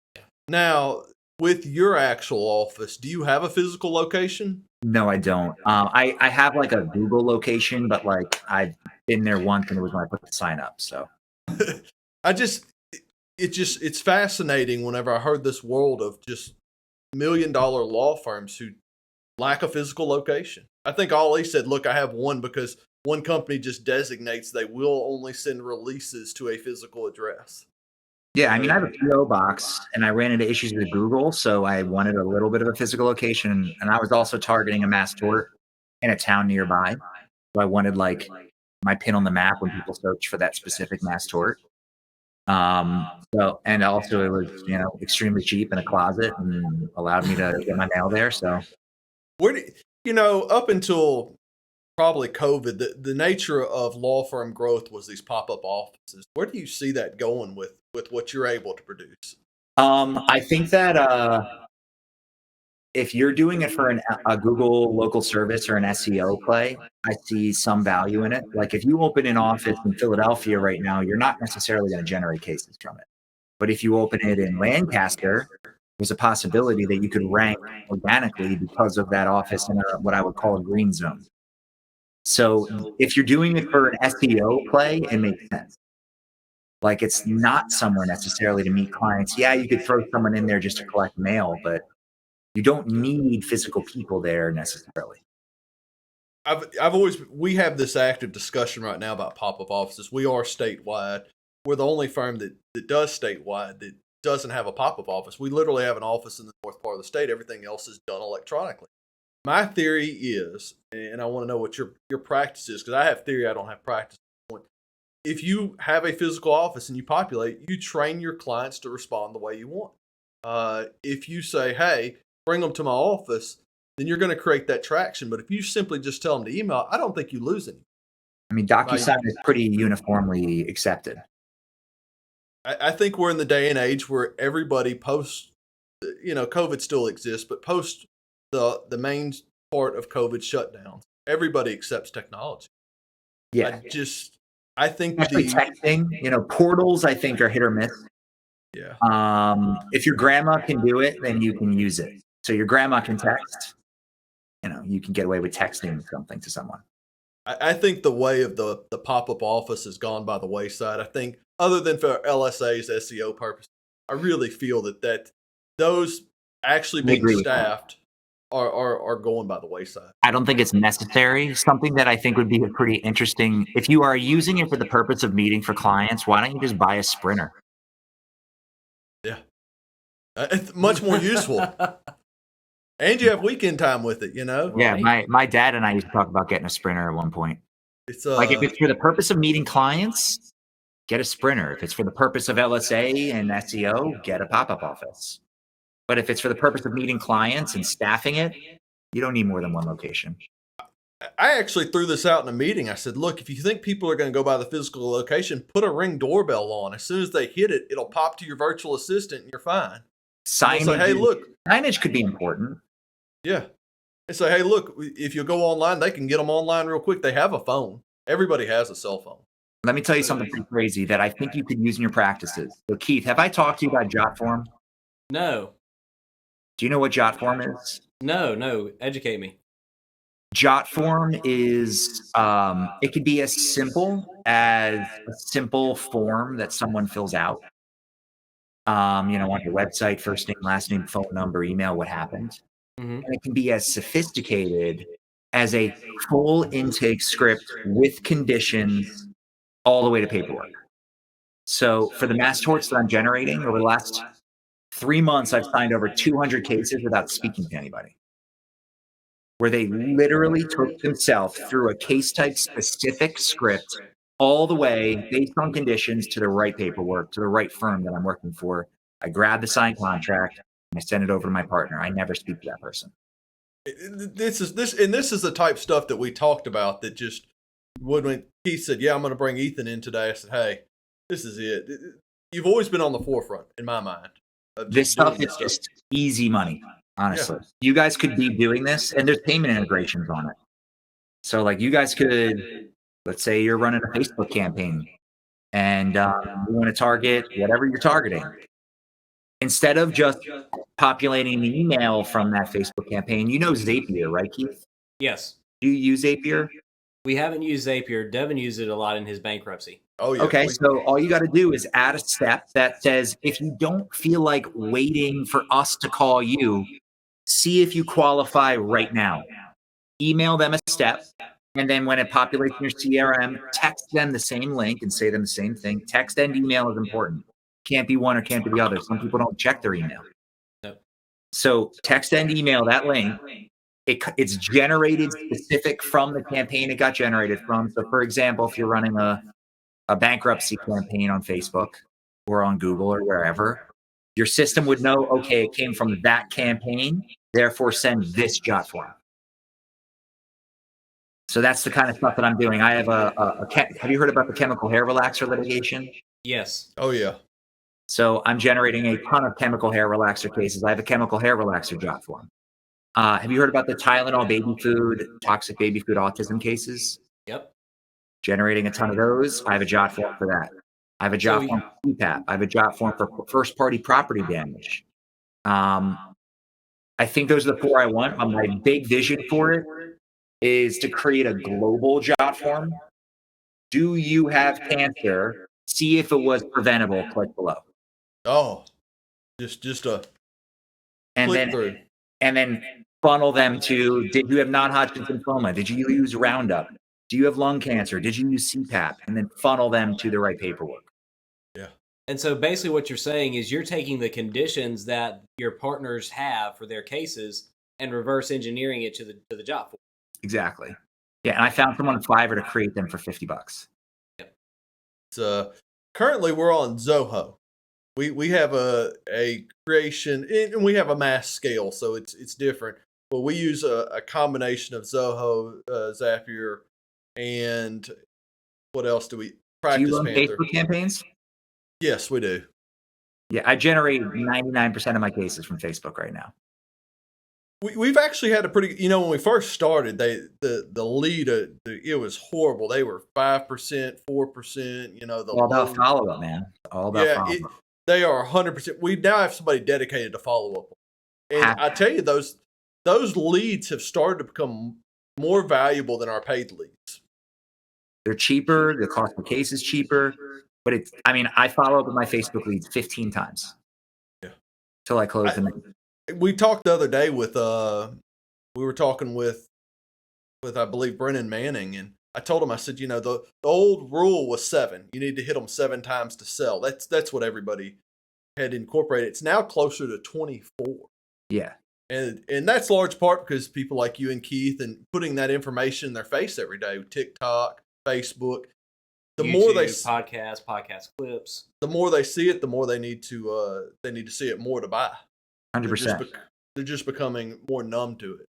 Now, with your actual office, do you have a physical location? No, I don't. I have like a Google location, but like I've been there once and it was when I put the sign up. So it's fascinating whenever I heard this world of just $1 million law firms who lack a physical location. I think Ali said, look, I have one because one company just designates they will only send releases to a physical address. Yeah, I mean, I have a PO box, and I ran into issues with Google, so I wanted a little bit of a physical location, and I was also targeting a mass tort in a town nearby. So I wanted like my pin on the map when people search for that specific mass tort. So, and also it was, extremely cheap in a closet and allowed me to get my mail there. So where up until probably COVID, the nature of law firm growth was these pop-up offices. Where do you see that going with what you're able to produce? I think that if you're doing it for a Google local service or an SEO play, I see some value in it. Like if you open an office in Philadelphia right now, you're not necessarily going to generate cases from it. But if you open it in Lancaster, there's a possibility that you could rank organically because of that office in what I would call a green zone. So if you're doing it for an SEO play, it makes sense. Like it's not somewhere necessarily to meet clients. Yeah, you could throw someone in there just to collect mail, but you don't need physical people there necessarily. We have this active discussion right now about pop-up offices. We are statewide. We're the only firm that does statewide that doesn't have a pop-up office. We literally have an office in the north part of the state. Everything else is done electronically. My theory is, and I want to know what your practice is, because I have theory, I don't have practice. If you have a physical office and you populate, you train your clients to respond the way you want. If you say, hey, bring them to my office, then you're going to create that traction. But if you simply just tell them to email, I don't think you lose any. I mean, DocuSign is pretty uniformly accepted. I think we're in the day and age where everybody post, COVID still exists, but post the main part of COVID shutdowns, everybody accepts technology. Yeah. I think especially texting, portals I think are hit or miss. Yeah. If your grandma can do it, then you can use it. So your grandma can text, you can get away with texting something to someone. I think the way of the pop-up office has gone by the wayside. I think other than for LSA's SEO purpose, I really feel that those actually being staffed are going by the wayside. I don't think it's necessary. Something that I think would be pretty interesting, if you are using it for the purpose of meeting for clients, why don't you just buy a Sprinter? Yeah. It's much more useful. And you have weekend time with it, Yeah, my dad and I used to talk about getting a Sprinter at one point. It's like if it's for the purpose of meeting clients, get a Sprinter. If it's for the purpose of LSA and SEO, get a pop-up office. But if it's for the purpose of meeting clients and staffing it, you don't need more than one location. I actually threw this out in a meeting. I said, look, if you think people are going to go by the physical location, put a Ring doorbell on. As soon as they hit it, it'll pop to your virtual assistant and you're fine. Signage, say, hey, look. Signage could be important. Yeah. And say, hey, look, if you go online, they can get them online real quick. They have a phone. Everybody has a cell phone. Let me tell you something pretty crazy that I think you could use in your practices. So, Keith, have I talked to you about JotForm? No. Do you know what JotForm is? No. Educate me. JotForm is, it could be as simple as a simple form that someone fills out. On your website, first name, last name, phone number, email, what happened. Mhm. And it can be as sophisticated as a full intake script with conditions all the way to paperwork. So for the mass torts that I'm generating over the last 3 months, I've signed over 200 cases without speaking to anybody, where they literally took themselves through a case type specific script all the way based on conditions to the right paperwork, to the right firm that I'm working for. I grab the signed contract and I send it over to my partner. I never speak to that person. This is the type of stuff that we talked about that just when Keith said, "Yeah, I'm going to bring Ethen in today," I said, "Hey, this is it. You've always been on the forefront in my mind of This just stuff doing is just easy money, honestly. You guys could be doing this, and there's payment integrations on it. So, like, you guys could, let's say you're running a Facebook campaign, and you want to target whatever you're targeting. Instead of just populating the email from that Facebook campaign, you know Zapier, right, Keith? Yes. Do you use Zapier? We haven't used Zapier. Devin used it a lot in his bankruptcy. Oh yeah. Okay, so all you got to do is add a step that says, if you don't feel like waiting for us to call you, see if you qualify right now. Email them a step, and then when it populates in your CRM, text them the same link and say them the same thing. Text and email is important. Can't be one or can't be the other. Some people don't check their email. Yep. So text and email that link. It's generated specific from the campaign it got generated from. So, for example, if you're running a bankruptcy campaign on Facebook or on Google or wherever, your system would know, okay, it came from that campaign, therefore send this jot form. So that's the kind of stuff that I'm doing. I have have you heard about the chemical hair relaxer litigation? Yes. Oh yeah. So I'm generating a ton of chemical hair relaxer cases. I have a chemical hair relaxer jot form. Have you heard about the Tylenol baby food, toxic baby food autism cases? Yep. Generating a ton of those. I have a jot form for that. I have a jot form for CPAP. I have a jot form for first party property damage. I think those are the 4 I want. My big vision for it is to create a global jot form. Do you have cancer? See if it was preventable. Click below. Oh, just a And click then through. and then funnel them to, did you have non-Hodgkin's lymphoma? Did you use Roundup? Do you have lung cancer? Did you use CPAP? And then funnel them to the right paperwork. Yeah. And so basically what you're saying is you're taking the conditions that your partners have for their cases and reverse engineering it to the job form. Exactly. Yeah, and I found someone on Fiverr to create them for $50. Yep. It's currently we're on Zoho. We have a creation and we have a mass scale, so it's different. But we use a combination of Zoho, Zapier, and what else do we Do practice you run Panther? Facebook campaigns? Yes, we do. Yeah, I generate 99% of my cases from Facebook right now. We've actually had a pretty, when we first started, the lead, it was horrible. They were 5%, 4%, All about follow up, man. All about follow up. They are 100%. We now have somebody dedicated to follow up. And I tell you, those leads have started to become more valuable than our paid leads. They're cheaper. The cost per case is cheaper. But I follow up with my Facebook leads 15 times. Yeah. Till I close them in. We talked the other day with we were talking with I believe Brennan Manning, and I told him, I said, the old rule was 7. You need to hit them 7 times to sell. That's what everybody had incorporated. It's now closer to 24. Yeah. And that's large part because people like you and Keith and putting that information in their face every day, TikTok, Facebook. The YouTube, more they podcast clips, the more they see it, the more they need to see it more to buy. 100%. They're just becoming more numb to it.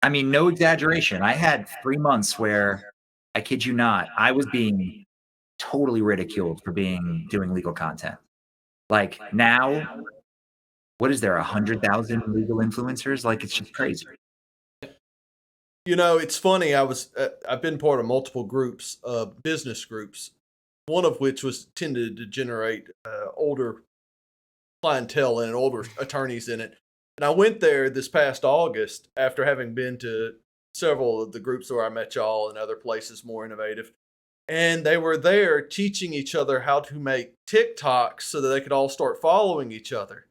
No exaggeration. I had 3 months where, I kid you not, I was being totally ridiculed for doing legal content. Like now, what is there, 100,000 legal influencers? Like, it's just crazy. It's funny. I've been part of multiple groups, business groups, one of which was tended to generate older clientele and older attorneys in it. And I went there this past August after having been to several of the groups where I met y'all and other places more innovative. And they were there teaching each other how to make TikToks so that they could all start following each other.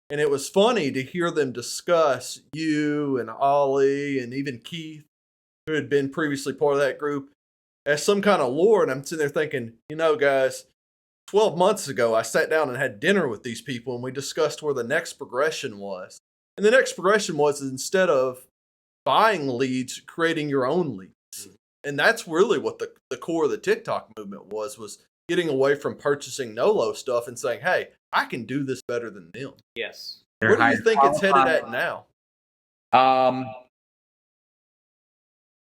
And it was funny to hear them discuss, you and Ollie and even Keith, who had been previously part of that group, as some kind of lore. And I'm sitting there thinking, guys, 12 months ago, I sat down and had dinner with these people and we discussed where the next progression was. And the next progression was, instead of buying leads, creating your own leads. And that's really what the core of the TikTok movement was getting away from purchasing NOLO stuff and saying, hey, I can do this better than them. Yes. Where do you think it's headed at now?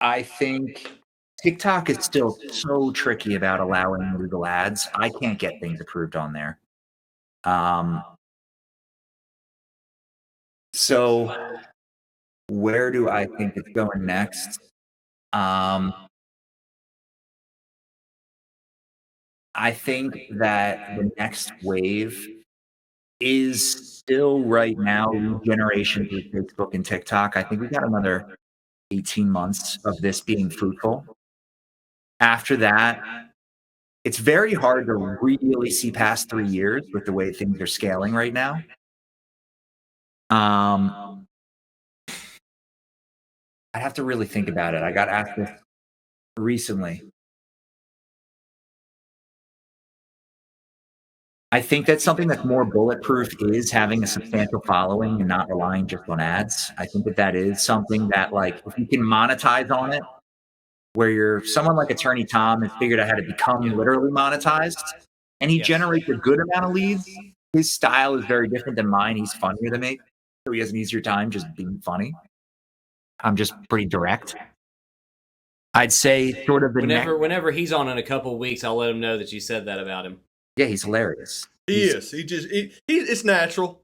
I think TikTok is still so tricky about allowing legal ads. I can't get things approved on there. So where do I think it's going next? I think that the next wave is still right now lead generation through Facebook and TikTok. I think we got another 18 months of this being fruitful. After that, it's very hard to really see past 3 years with the way things are scaling right now. I'd have to really think about it. I got asked this recently. I think that something that's more bulletproof is having a substantial following and not relying just on ads. I think that is something that, like, if you can monetize on it, where you're someone like Attorney Tom has figured out how to become literally monetized, and he generates a good amount of leads. His style is very different than mine. He's funnier than me, so he has an easier time just being funny. I'm just pretty direct. I'd say sort of whenever he's on in a couple of weeks, I'll let him know that you said that about him. Yeah, he's hilarious. It's natural.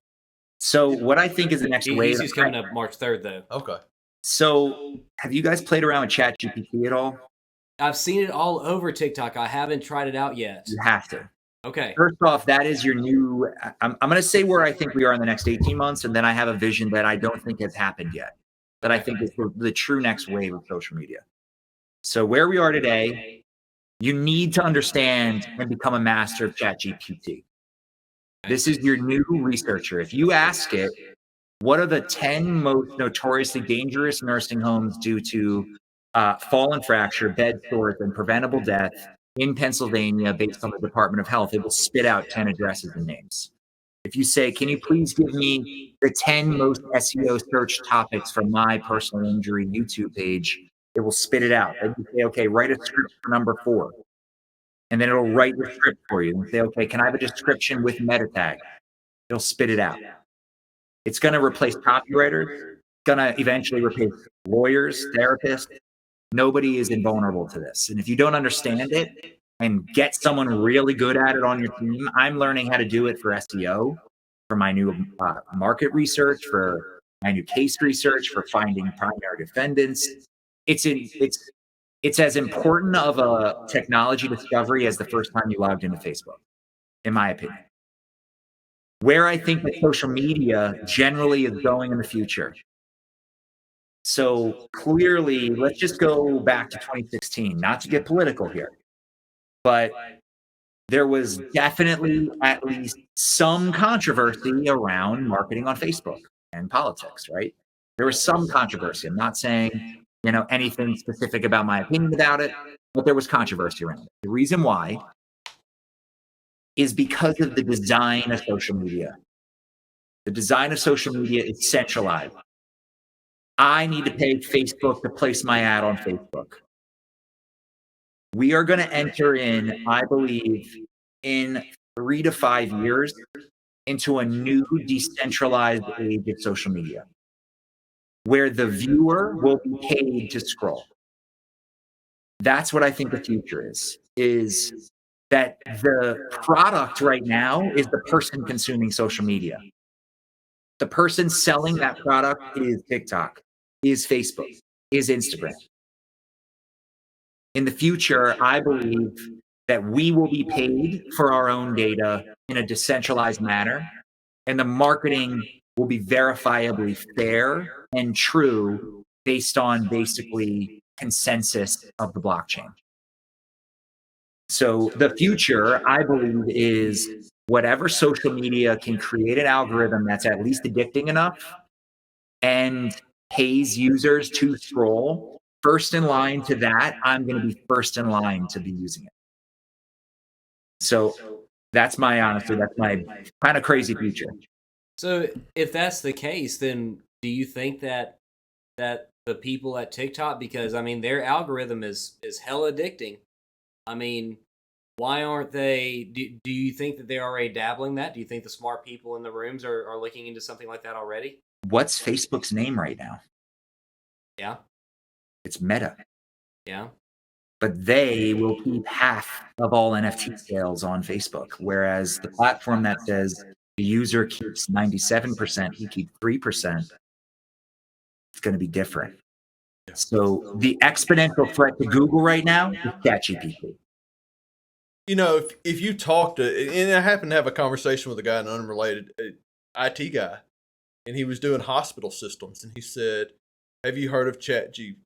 So what I think is the next wave. He's coming up March 3rd, though. Okay. So have you guys played around with ChatGPT at all? I've seen it all over TikTok. I haven't tried it out yet. You have to. Okay. First off, that is your new. I'm going to say where I think we are in the next 18 months, and then I have a vision that I don't think has happened yet, that I think is the true next wave of social media. So where we are today, you need to understand and become a master of ChatGPT. This is your new researcher. If you ask it, what are the 10 most notoriously dangerous nursing homes due to fall and fracture, bed sores, and preventable death in Pennsylvania based on the Department of Health, it will spit out 10 addresses and names. If you say, can you please give me the 10 most SEO search topics for my personal injury YouTube page, it will spit it out. Then you say, okay, write a script for number 4. And then it'll write the script for you and say, okay, can I have a description with meta tag? It'll spit it out. It's going to replace copywriters, going to eventually replace lawyers, therapists. Nobody is invulnerable to this. And if you don't understand it and get someone really good at it on your team, I'm learning how to do it for SEO, for my new market research, for my new case research, for finding primary defendants. It's as important of a technology discovery as the first time you logged into Facebook, in my opinion. Where I think that social media generally is going in the future. So clearly, let's just go back to 2016, not to get political here, but there was definitely at least some controversy around marketing on Facebook and politics, right? There was some controversy. I'm not saying, anything specific about my opinion about it, but there was controversy around it. The reason why is because of the design of social media. The design of social media is centralized. I need to pay Facebook to place my ad on Facebook. We are going to enter in, I believe, in 3 to 5 years into a new decentralized age of social media, where the viewer will be paid to scroll. That's what I think the future is that the product right now is the person consuming social media. The person selling that product is TikTok, is Facebook, is Instagram. In the future, I believe that we will be paid for our own data in a decentralized manner, and the marketing will be verifiably fair and true based on basically consensus of the blockchain. So the future, I believe, is whatever social media can create an algorithm that's at least addicting enough and pays users to scroll. First in line to that, I'm going to be first in line to be using it. So that's my kind of crazy future. So if that's the case, then do you think that the people at TikTok, because I mean their algorithm is hell addicting. I mean, why aren't they? Do you think that they're already dabbling that? Do you think the smart people in the rooms are looking into something like that already? What's Facebook's name right now? Yeah, It's Meta. yeah. But they will keep half of all NFT sales on Facebook, whereas the platform that says the user keeps 97%, he keeps 3%, it's going to be different. So the exponential threat to Google right now is ChatGPT. You know, if you talk to, and I happened to have a conversation with a guy, an unrelated IT guy, and he was doing hospital systems, and he said, "Have you heard of ChatGPT?"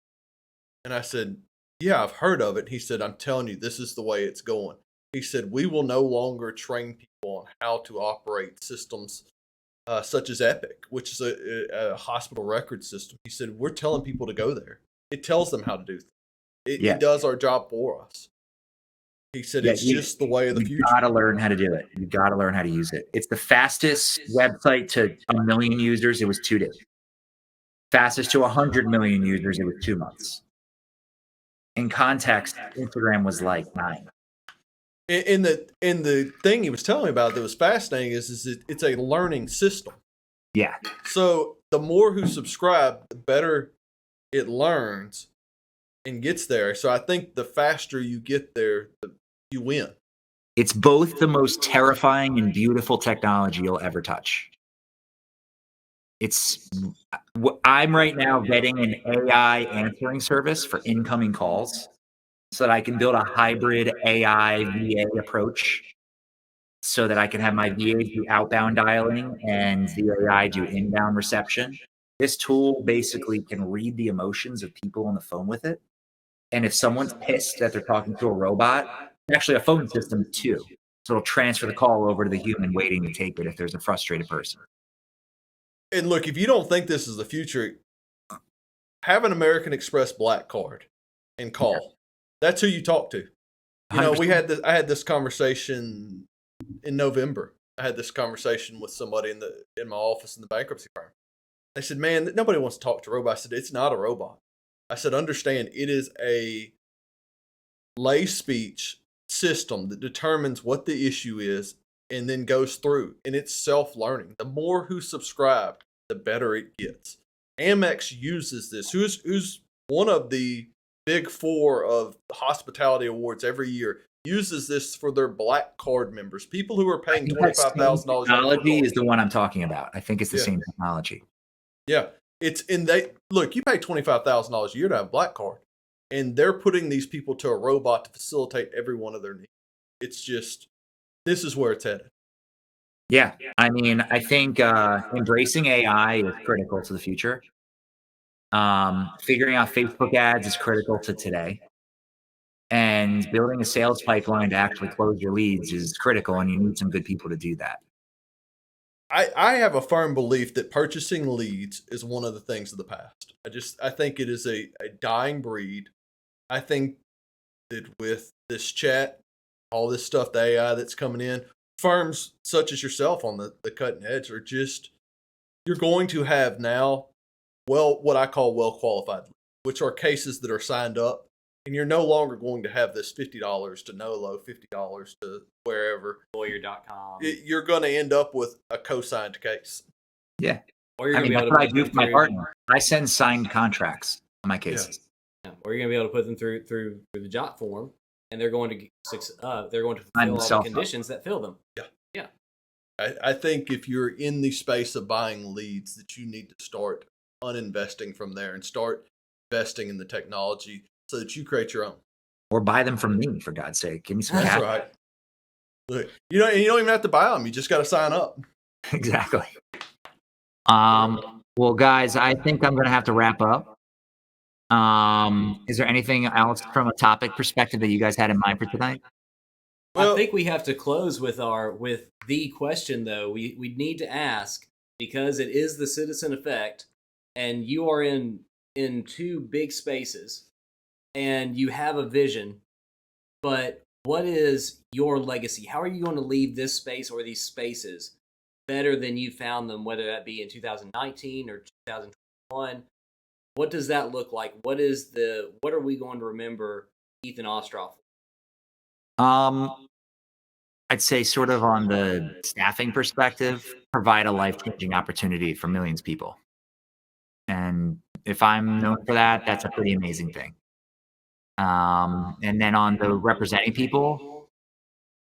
And I said, "Yeah, I've heard of it." He said, "I'm telling you, this is the way it's going." He said, "We will no longer train people on how to operate systems such as Epic, which is a hospital record system." He said, "We're telling people to go there. It tells them how to do things. It does our job for us." He said, "It's just the way of the future." You got to learn how to do it. You got to learn how to use it. It's the fastest website to 1 million users. It was 2 days. Fastest to 100 million users. It was 2 months. In context, Instagram was like 9. And the thing he was telling me about that was fascinating is it's a learning system. Yeah. So the more who subscribe, the better it learns and gets there. So I think the faster you get there, you win. It's both the most terrifying and beautiful technology you'll ever touch. I'm right now vetting an AI answering service for incoming calls so that I can build a hybrid AI VA approach so that I can have my VA do outbound dialing and the AI do inbound reception. This tool basically can read the emotions of people on the phone with it. And if someone's pissed that they're talking to a robot, actually a phone system too. So it'll transfer the call over to the human waiting to take it if there's a frustrated person. And look, if you don't think this is the future, have an American Express Black Card and call. That's who you talk to. You know, 100%. I had this conversation in November. I had this conversation with somebody in my office in the bankruptcy firm. They said, "Man, nobody wants to talk to a robot." I said, "It's not a robot." I said, "Understand, it is a lay speech system that determines what the issue is and then goes through, and it's self-learning. The more who subscribe, the better it gets." Amex uses this. Who's one of the big 4 of hospitality awards every year, uses this for their Black Card members, people who are paying $25,000. Technology is the one I'm talking about. I think it's the same technology. Yeah, it's in they look. You pay $25,000 a year to have a Black Card, and they're putting these people to a robot to facilitate every one of their needs. It's just, this is where it's headed. Yeah, I mean, I think embracing AI is critical to the future. Figuring out Facebook ads is critical to today. And building a sales pipeline to actually close your leads is critical, and you need some good people to do that. I have a firm belief that purchasing leads is one of the things of the past. I think it is a dying breed. I think that with this chat, all this stuff, the AI that's coming in, firms such as yourself on the cutting edge are just, you're going to have now, what I call well qualified, which are cases that are signed up, and you're no longer going to have this $50 to Nolo, $50 to wherever. Lawyer.com. You're going to end up with a co-signed case. Yeah. Or you're I gonna mean, be that's able what to I put do them for my through. partner. I send signed contracts on my cases. Yeah. Or you're gonna be able to put them through the jot form, and they're going to fulfill all the conditions that fill them. Yeah. Yeah. I think if you're in the space of buying leads, that you need to start uninvesting from there and start investing in the technology so that you create your own. Or buy them from me, for God's sake. Give me some That's cash. right. Look, you don't even have to buy them. You just got to sign up. Exactly. Well, guys, I think I'm going to have to wrap up. Is there anything else from a topic perspective that you guys had in mind for tonight? I think we have to close with the question though. We need to ask, because it is the citizen effect, and you are in two big spaces, and you have a vision. But what is your legacy? How are you going to leave this space or these spaces better than you found them, whether that be in 2019 or 2021? What does that look like? What are we going to remember Ethen Ostroff? I'd say sort of on the staffing perspective, provide a life-changing opportunity for millions of people. And if I'm known for that, that's a pretty amazing thing. And then on the representing people,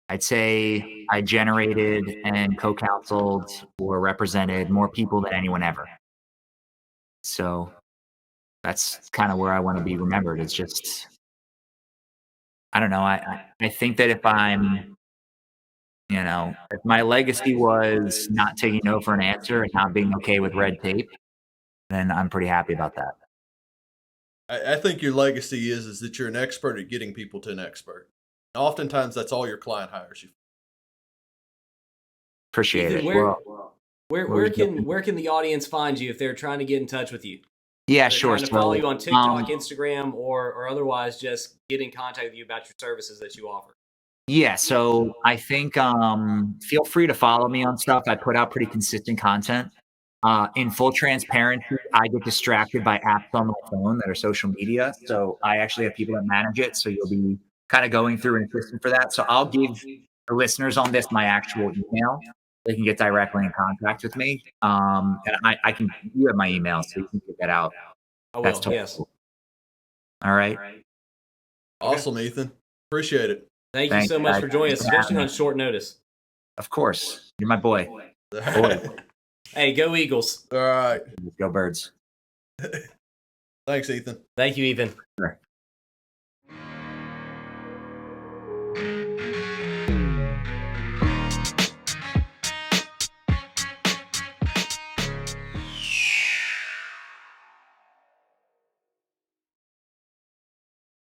I'd say I generated and co-counseled or represented more people than anyone ever. So that's kind of where I want to be remembered. It's just, I don't know. I think that if I'm, if my legacy was not taking no for an answer and not being okay with red tape, then I'm pretty happy about that. I think your legacy is that you're an expert at getting people to an expert. Oftentimes, that's all your client hires you. Appreciate Ethen, it. Where can the audience find you if they're trying to get in touch with you? Yeah, they're sure. Trying to follow you on TikTok, Instagram, or otherwise just get in contact with you about your services that you offer. Yeah, so I think feel free to follow me on stuff. I put out pretty consistent content. In full transparency, I get distracted by apps on my phone that are social media. So I actually have people that manage it. So you'll be kind of going through an assistant for that. So I'll give the listeners on this my actual email. They can get directly in contact with me. And you have my email, so you can get that out. I will, yes. Cool. All right. Awesome, Ethen. Appreciate it. Thank you so much for joining us, especially on short notice. Of course. You're my boy. Hey, go Eagles. All right. Go Birds. Thanks, Ethen. Thank you, Ethen. Sure.